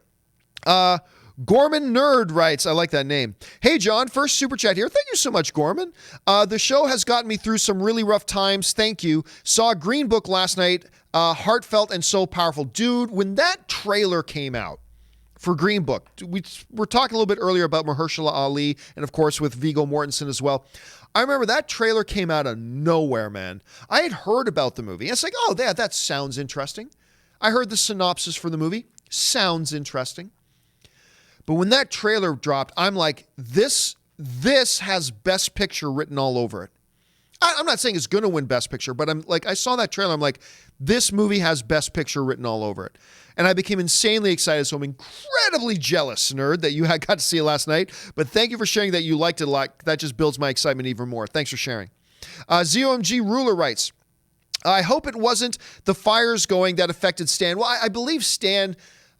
A: Gorman Nerd writes, I like that name. Hey, John, first super chat here. Thank you so much, Gorman. The show has gotten me through some really rough times. Thank you. Saw Green Book last night. Heartfelt and so powerful. Dude, when that trailer came out for Green Book, we were talking a little bit earlier about Mahershala Ali and, of course, with Viggo Mortensen as well. I remember that trailer came out of nowhere, man. I had heard about the movie. It's like, oh, that sounds interesting. I heard the synopsis for the movie. Sounds interesting. But when that trailer dropped, I'm like, this has Best Picture written all over it. I'm not saying it's going to win Best Picture, but I'm like, I saw that trailer. I'm like, this movie has Best Picture written all over it. And I became insanely excited. So I'm incredibly jealous, nerd, that you got to see it last night. But thank you for sharing that you liked it a lot. That just builds my excitement even more. Thanks for sharing. ZOMG Ruler writes, I hope it wasn't the fires going that affected Stan. Well, I believe Stan...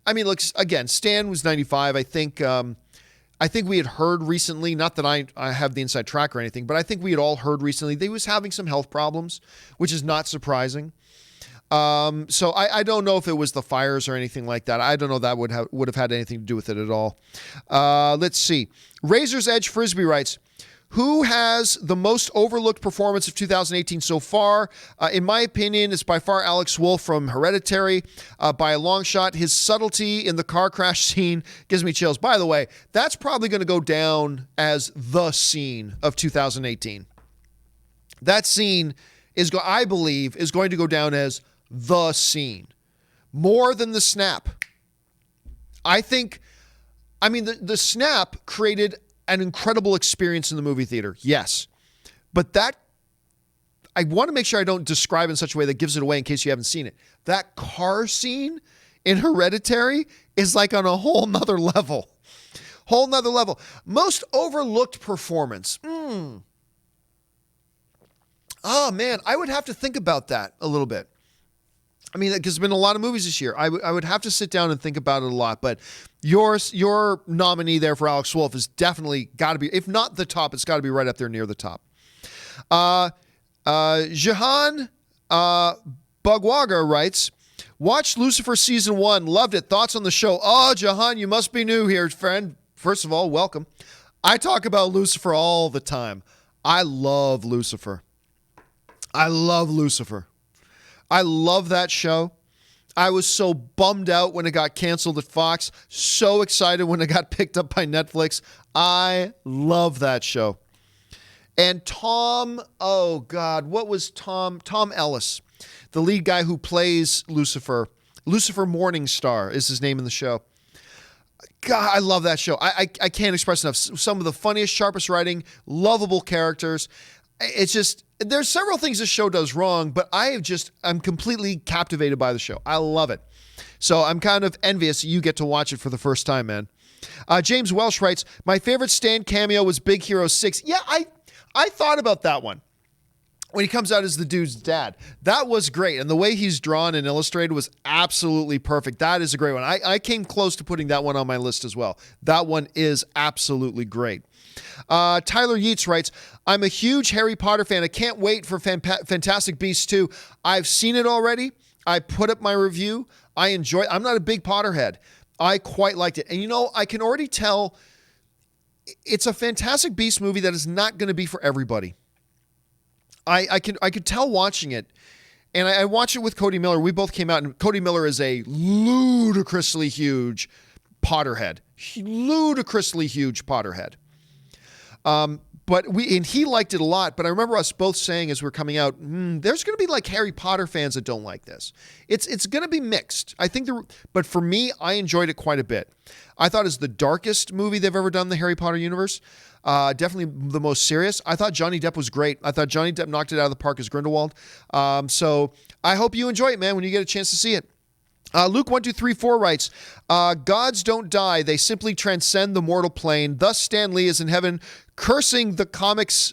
A: I mean, look, again, Stan was 95. I think we had heard recently, not that I have the inside track or anything, but I think we had all heard recently that he was having some health problems, which is not surprising. So I don't know if it was the fires or anything like that. I don't know that would have had anything to do with it at all. Let's see. Razor's Edge Frisbee writes, who has the most overlooked performance of 2018 so far? In my opinion, it's by far Alex Wolff from Hereditary. By a long shot, his subtlety in the car crash scene gives me chills. By the way, that's probably going to go down as the scene of 2018. That scene I believe, is going to go down as the scene. More than the snap. The snap created an incredible experience in the movie theater. Yes. But I want to make sure I don't describe it in such a way that gives it away in case you haven't seen it. That car scene in Hereditary is like on a whole nother level. Whole nother level. Most overlooked performance. Oh man, I would have to think about that a little bit. I mean, because there's been a lot of movies this year. I would have to sit down and think about it a lot. But your nominee there for Alex Wolff is definitely got to be, if not the top, it's got to be right up there near the top. Jahan Bugwaga writes, watched Lucifer Season 1, loved it. Thoughts on the show? Oh, Jahan, you must be new here, friend. First of all, welcome. I talk about Lucifer all the time. I love Lucifer. I love that show. I was so bummed out when it got canceled at Fox. So excited when it got picked up by Netflix. I love that show. And Tom, oh God, what was Tom? Tom Ellis. the lead guy who plays Lucifer Morningstar is his name in the show. God, I love that show. I can't express enough. Some of the funniest, sharpest writing, lovable characters. It's just, there's several things this show does wrong, but I'm completely captivated by the show. I love it. So I'm kind of envious you get to watch it for the first time, man. James Welsh writes, my favorite Stan cameo was Big Hero 6. Yeah, I thought about that one. When he comes out as the dude's dad. That was great. And the way he's drawn and illustrated was absolutely perfect. That is a great one. I came close to putting that one on my list as well. That one is absolutely great. Tyler Yeats writes, I'm a huge Harry Potter fan. I can't wait for Fantastic Beasts 2. I've seen it already. I put up my review. I enjoy it. I'm not a big Potterhead. I quite liked it. And I can already tell it's a Fantastic Beasts movie that is not going to be for everybody. I could tell watching it, and I watched it with Cody Miller. We both came out, and Cody Miller is a ludicrously huge Potterhead. Ludicrously huge Potterhead. And he liked it a lot, but I remember us both saying as we're coming out, there's going to be like Harry Potter fans that don't like this. It's going to be mixed. I think but for me, I enjoyed it quite a bit. I thought it's the darkest movie they've ever done in the Harry Potter universe. Definitely the most serious. I thought Johnny Depp was great. I thought Johnny Depp knocked it out of the park as Grindelwald. So I hope you enjoy it, man, when you get a chance to see it. Luke1234 writes, gods don't die. They simply transcend the mortal plane. Thus Stan Lee is in heaven cruising the cosmic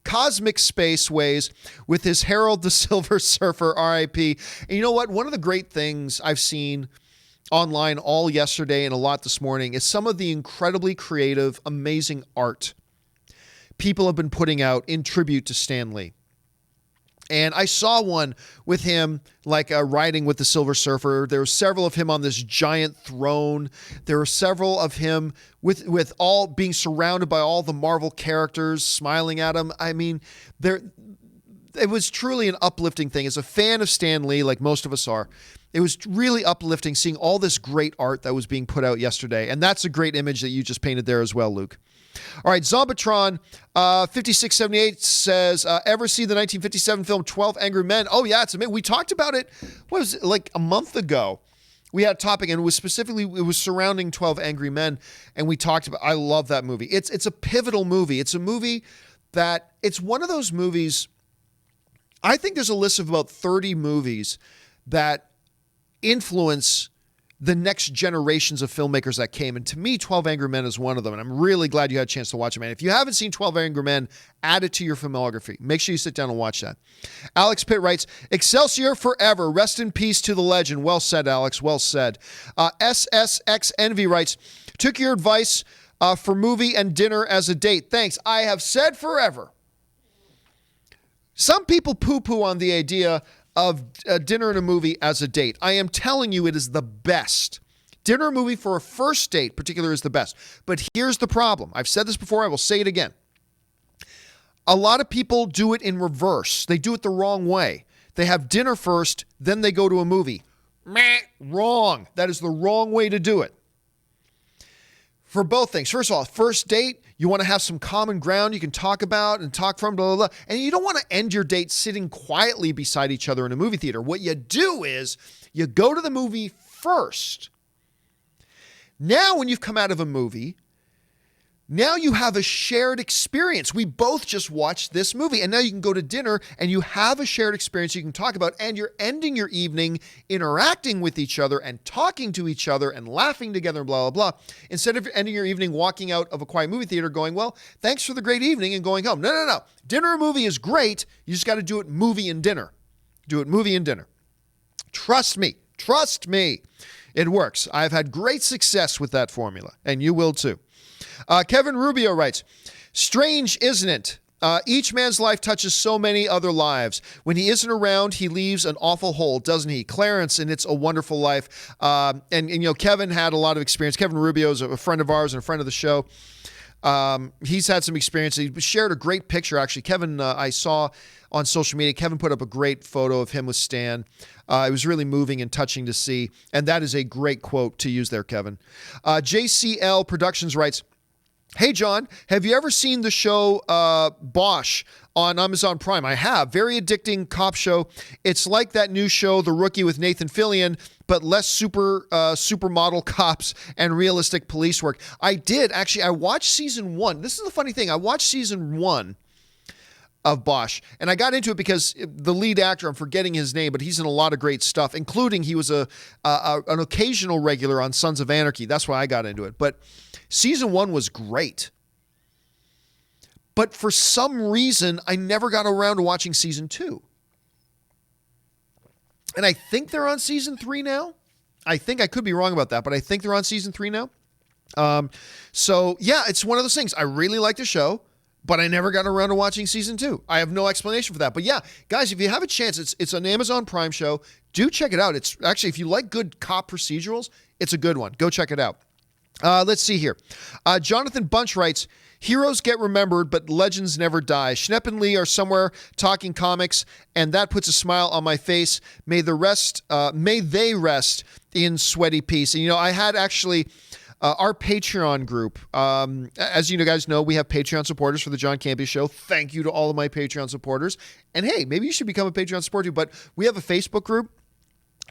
A: spaceways with his Harold the Silver Surfer, R.I.P. And you know what? One of the great things I've seen online all yesterday and a lot this morning is some of the incredibly creative, amazing art people have been putting out in tribute to Stan Lee. And I saw one with him riding with the Silver Surfer. There were several of him on this giant throne. There were several of him with all being surrounded by all the Marvel characters smiling at him. I mean, it was truly an uplifting thing. As a fan of Stan Lee, like most of us are, it was really uplifting seeing all this great art that was being put out yesterday. And that's a great image that you just painted there as well, Luke. All right, Zombatron 5678 says, ever see the 1957 film 12 Angry Men? Oh, yeah, it's amazing. We talked about it, what was it, like a month ago. We had a topic, and it was surrounding 12 Angry Men, and we talked about, I love that movie. It's a pivotal movie. It's a movie that, it's one of those movies, I think there's a list of about 30 movies that influence the next generations of filmmakers that came. And to me, 12 Angry Men is one of them. And I'm really glad you had a chance to watch it, man. If you haven't seen 12 Angry Men, add it to your filmography. Make sure you sit down and watch that. Alex Pitt writes, Excelsior forever. Rest in peace to the legend. Well said, Alex. Well said. SSX Envy writes, took your advice for movie and dinner as a date. Thanks. I have said forever. Some people poo-poo on the idea of dinner and a movie as a date. I am telling you, it is the best. Dinner and movie for a first date, particularly, is the best. But here's the problem. I've said this before. I will say it again. A lot of people do it in reverse. They do it the wrong way. They have dinner first, then they go to a movie. Meh, wrong. That is the wrong way to do it. For both things. First of all, first date, you want to have some common ground you can talk about and talk from, blah, blah, blah. And you don't want to end your date sitting quietly beside each other in a movie theater. What you do is you go to the movie first. Now, when you've come out of a movie, now you have a shared experience. We both just watched this movie, and now you can go to dinner and you have a shared experience you can talk about, and you're ending your evening interacting with each other and talking to each other and laughing together and blah, blah, blah, instead of ending your evening walking out of a quiet movie theater going, well, thanks for the great evening, and going home. No. Dinner and movie is great. You just got to do it movie and dinner. Do it movie and dinner. Trust me. It works. I've had great success with that formula, and you will too. Kevin Rubio writes, strange, isn't it? Each man's life touches so many other lives. When he isn't around, he leaves an awful hole, doesn't he? Clarence in It's a Wonderful Life. And Kevin had a lot of experience. Kevin Rubio is a friend of ours and a friend of the show. He's had some experience. He shared a great picture, actually. Kevin, I saw on social media, Kevin put up a great photo of him with Stan. It was really moving and touching to see. And that is a great quote to use there, Kevin. JCL Productions writes, Hey, John, have you ever seen the show Bosch on Amazon Prime? I have. Very addicting cop show. It's like that new show, The Rookie with Nathan Fillion, but less supermodel cops and realistic police work. I did. Actually, I watched season 1. This is the funny thing. I watched season 1 of Bosch, and I got into it because the lead actor, I'm forgetting his name, but he's in a lot of great stuff, including he was an occasional regular on Sons of Anarchy. That's why I got into it. But season 1 was great. But for some reason, I never got around to watching season 2. And I think they're on season 3 now. I think I could be wrong about that, but I think they're on season 3 now. So yeah, it's one of those things. I really like the show, but I never got around to watching season 2. I have no explanation for that. But yeah, guys, if you have a chance, it's an Amazon Prime show. Do check it out. It's actually, if you like good cop procedurals, it's a good one. Go check it out. Let's see here. Jonathan Bunch writes, heroes get remembered, but legends never die. Schnepp and Lee are somewhere talking comics, and that puts a smile on my face. May they rest in sweaty peace. And, I had actually our Patreon group. As you guys know, we have Patreon supporters for the John Campea Show. Thank you to all of my Patreon supporters. And hey, maybe you should become a Patreon supporter, but we have a Facebook group.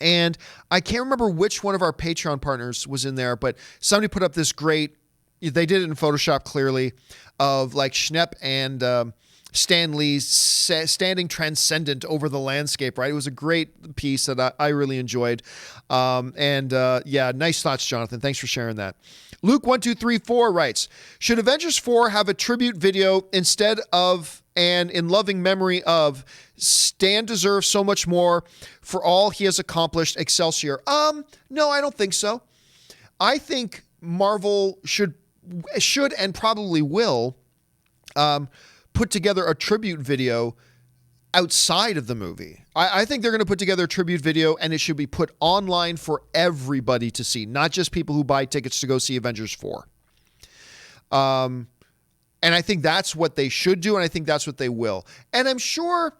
A: And I can't remember which one of our Patreon partners was in there, but somebody put up this great, they did it in Photoshop clearly, of like Schnepp and Stan Lee standing transcendent over the landscape, right? It was a great piece that I really enjoyed. Yeah, nice thoughts, Jonathan. Thanks for sharing that. Luke1234 writes, should Avengers 4 have a tribute video instead of and in loving memory of Stan deserves so much more for all he has accomplished, Excelsior? No, I don't think so. I think Marvel should and probably will put together a tribute video outside of the movie. I think they're going to put together a tribute video, and it should be put online for everybody to see, not just people who buy tickets to go see Avengers 4. And I think that's what they should do, and I think that's what they will. And I'm sure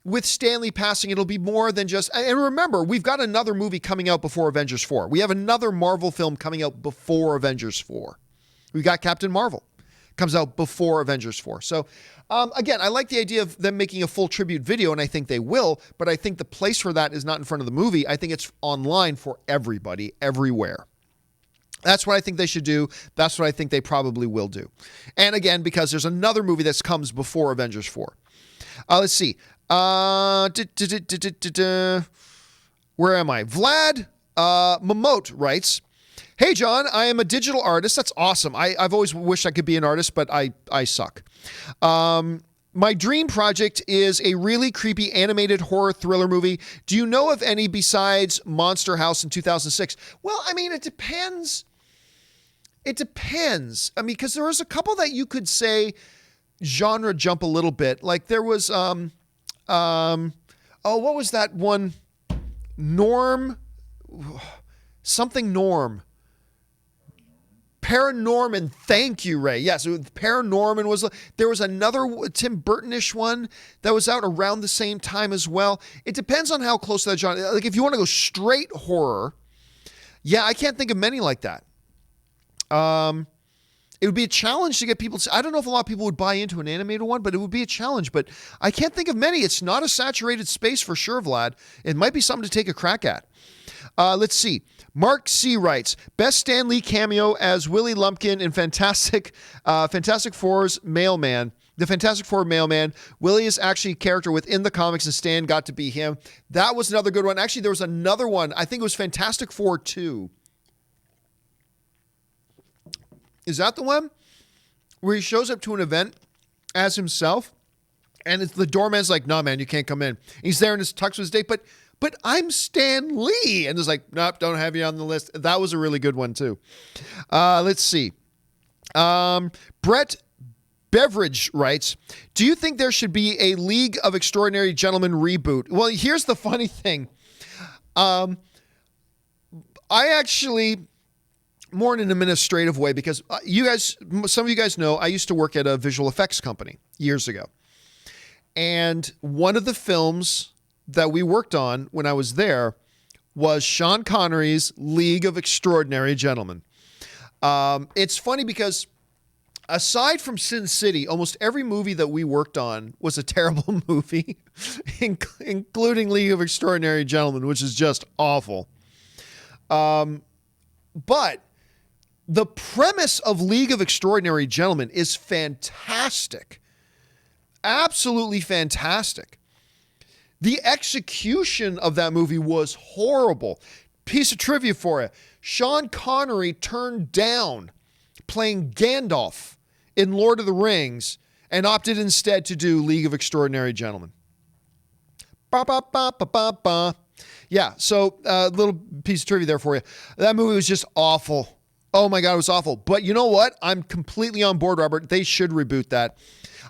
A: with Stan Lee passing, it'll be more than just... And remember, we've got another movie coming out before Avengers 4. We have another Marvel film coming out before Avengers 4. We've got Captain Marvel. Comes out before Avengers 4. So, again, I like the idea of them making a full tribute video, and I think they will, but I think the place for that is not in front of the movie. I think it's online for everybody, everywhere. That's what I think they should do. That's what I think they probably will do. And again, because there's another movie that comes before Avengers 4. Let's see. Where am I? Vlad Mamote writes, hey, John, I am a digital artist. That's awesome. I've always wished I could be an artist, but I suck. My dream project is a really creepy animated horror thriller movie. Do you know of any besides Monster House in 2006? Well, I mean, it depends. It depends. I mean, because there was a couple that you could say genre jump a little bit. Like there was, what was that one? Something Norm. Paranorman, thank you, Ray. Yes, Paranorman was. There was another Tim Burton-ish one that was out around the same time as well. It depends on how close to that genre. Like if you want to go straight horror, yeah, I can't think of many like that. It would be a challenge to get people to. I don't know if a lot of people would buy into an animated one, but it would be a challenge. But I can't think of many. It's not a saturated space for sure, Vlad. It might be something to take a crack at. Let's see. Mark C. writes, best Stan Lee cameo as Willie Lumpkin in Fantastic Four's Mailman. The Fantastic Four Mailman. Willie is actually a character within the comics, and Stan got to be him. That was another good one. Actually, there was another one. I think it was Fantastic Four 2. Is that the one where he shows up to an event as himself, and the doorman's like, "No, man, you can't come in." He's there in his tux with his date, but I'm Stan Lee, and it's like, "Nope, don't have you on the list." That was a really good one too. Let's see. Brett Beveridge writes, do you think there should be a League of Extraordinary Gentlemen reboot? Well, here's the funny thing. I actually, more in an administrative way, because some of you guys know, I used to work at a visual effects company years ago. And one of the films that we worked on when I was there was Sean Connery's League of Extraordinary Gentlemen. It's funny because aside from Sin City, almost every movie that we worked on was a terrible movie, including League of Extraordinary Gentlemen, which is just awful. But the premise of League of Extraordinary Gentlemen is fantastic. Absolutely fantastic. The execution of that movie was horrible. Piece of trivia for you. Sean Connery turned down playing Gandalf in Lord of the Rings and opted instead to do League of Extraordinary Gentlemen. Ba, ba, ba, ba, ba, ba. Yeah, so a little piece of trivia there for you. That movie was just awful. Oh my God, it was awful. But you know what? I'm completely on board, Robert. They should reboot that.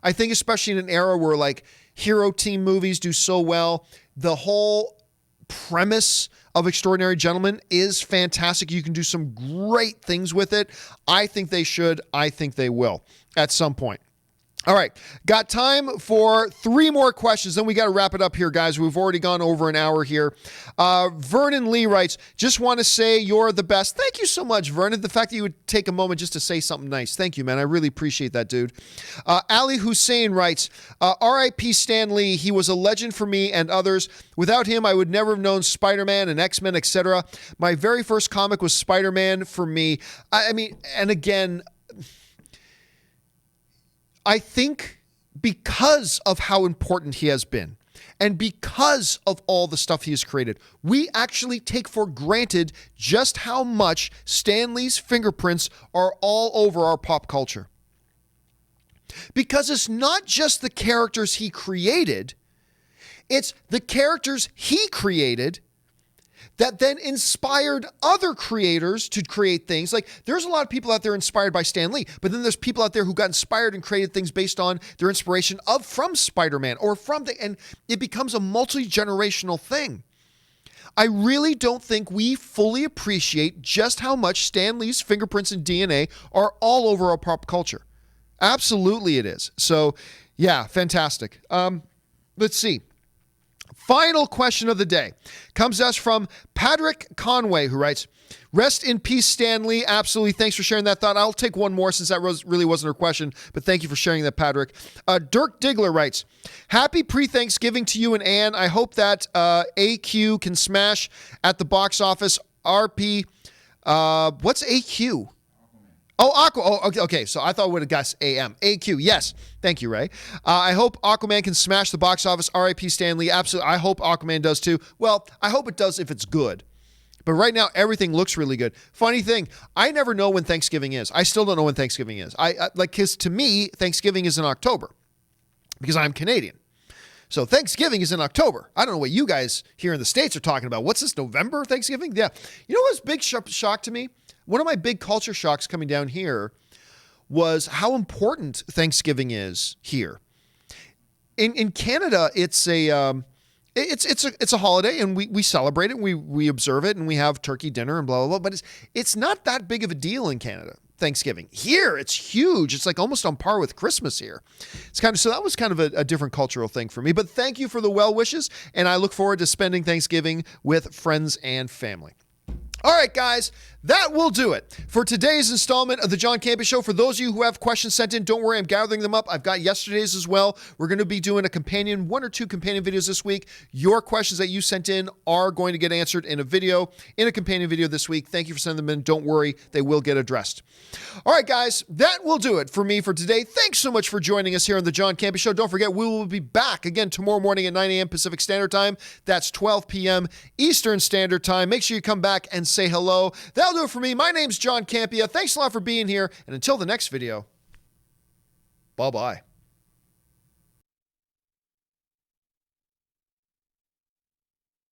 A: I think especially in an era where like hero team movies do so well, the whole premise of Extraordinary Gentlemen is fantastic. You can do some great things with it. I think they should. I think they will at some point. All right, got time for 3 more questions. Then we got to wrap it up here, guys. We've already gone over an hour here. Vernon Lee writes, just want to say you're the best. Thank you so much, Vernon. The fact that you would take a moment just to say something nice. Thank you, man. I really appreciate that, dude. Ali Hussein writes, R.I.P. Stan Lee. He was a legend for me and others. Without him, I would never have known Spider-Man and X-Men, etc. My very first comic was Spider-Man for me. I mean, and again, I think because of how important he has been and because of all the stuff he has created, we actually take for granted just how much Stan Lee's fingerprints are all over our pop culture. Because it's not just the characters he created, it's the characters he created that then inspired other creators to create things. Like, there's a lot of people out there inspired by Stan Lee, but then there's people out there who got inspired and created things based on their inspiration from Spider-Man or and it becomes a multi-generational thing. I really don't think we fully appreciate just how much Stan Lee's fingerprints and DNA are all over our pop culture. Absolutely it is. So, yeah, fantastic. Let's see. Final question of the day comes to us from Patrick Conway, who writes, rest in peace, Stan Lee. Absolutely. Thanks for sharing that thought. I'll take one more since that really wasn't her question, but thank you for sharing that, Patrick. Dirk Diggler writes, happy pre-Thanksgiving to you and Ann. I hope that AQ can smash at the box office. RP, what's AQ? Oh, Aqua. Oh, okay. So I thought I would have guessed AM. AQ. Yes. Thank you, Ray. I hope Aquaman can smash the box office. RIP Stan Lee. Absolutely. I hope Aquaman does too. Well, I hope it does if it's good. But right now, everything looks really good. Funny thing, I never know when Thanksgiving is. I still don't know when Thanksgiving is. Because to me, Thanksgiving is in October because I'm Canadian. So Thanksgiving is in October. I don't know what you guys here in the States are talking about. What's this, November Thanksgiving? Yeah. You know what's big shock to me? One of my big culture shocks coming down here was how important Thanksgiving is here. In Canada, it's a holiday and we celebrate it. We observe it and we have turkey dinner and blah blah blah. But it's not that big of a deal in Canada. Thanksgiving here, it's huge. It's like almost on par with Christmas here. So that was kind of a different cultural thing for me. But thank you for the well wishes, and I look forward to spending Thanksgiving with friends and family. All right, guys, that will do it for today's installment of the John Campea Show. For those of you who have questions sent in, don't worry, I'm gathering them up. I've got yesterday's as well. We're going to be doing one or two companion videos this week. Your questions that you sent in are going to get answered in a companion video this week. Thank you for sending them in. Don't worry, they will get addressed. All right, guys, that will do it for me for today. Thanks so much for joining us here on the John Campea Show. Don't forget, we will be back again tomorrow morning at 9 a.m. Pacific Standard Time. That's 12 p.m. Eastern Standard Time. Make sure you come back and say hello. That'll do it for me. My name's John Campea. Thanks a lot for being here. And until the next video, bye-bye.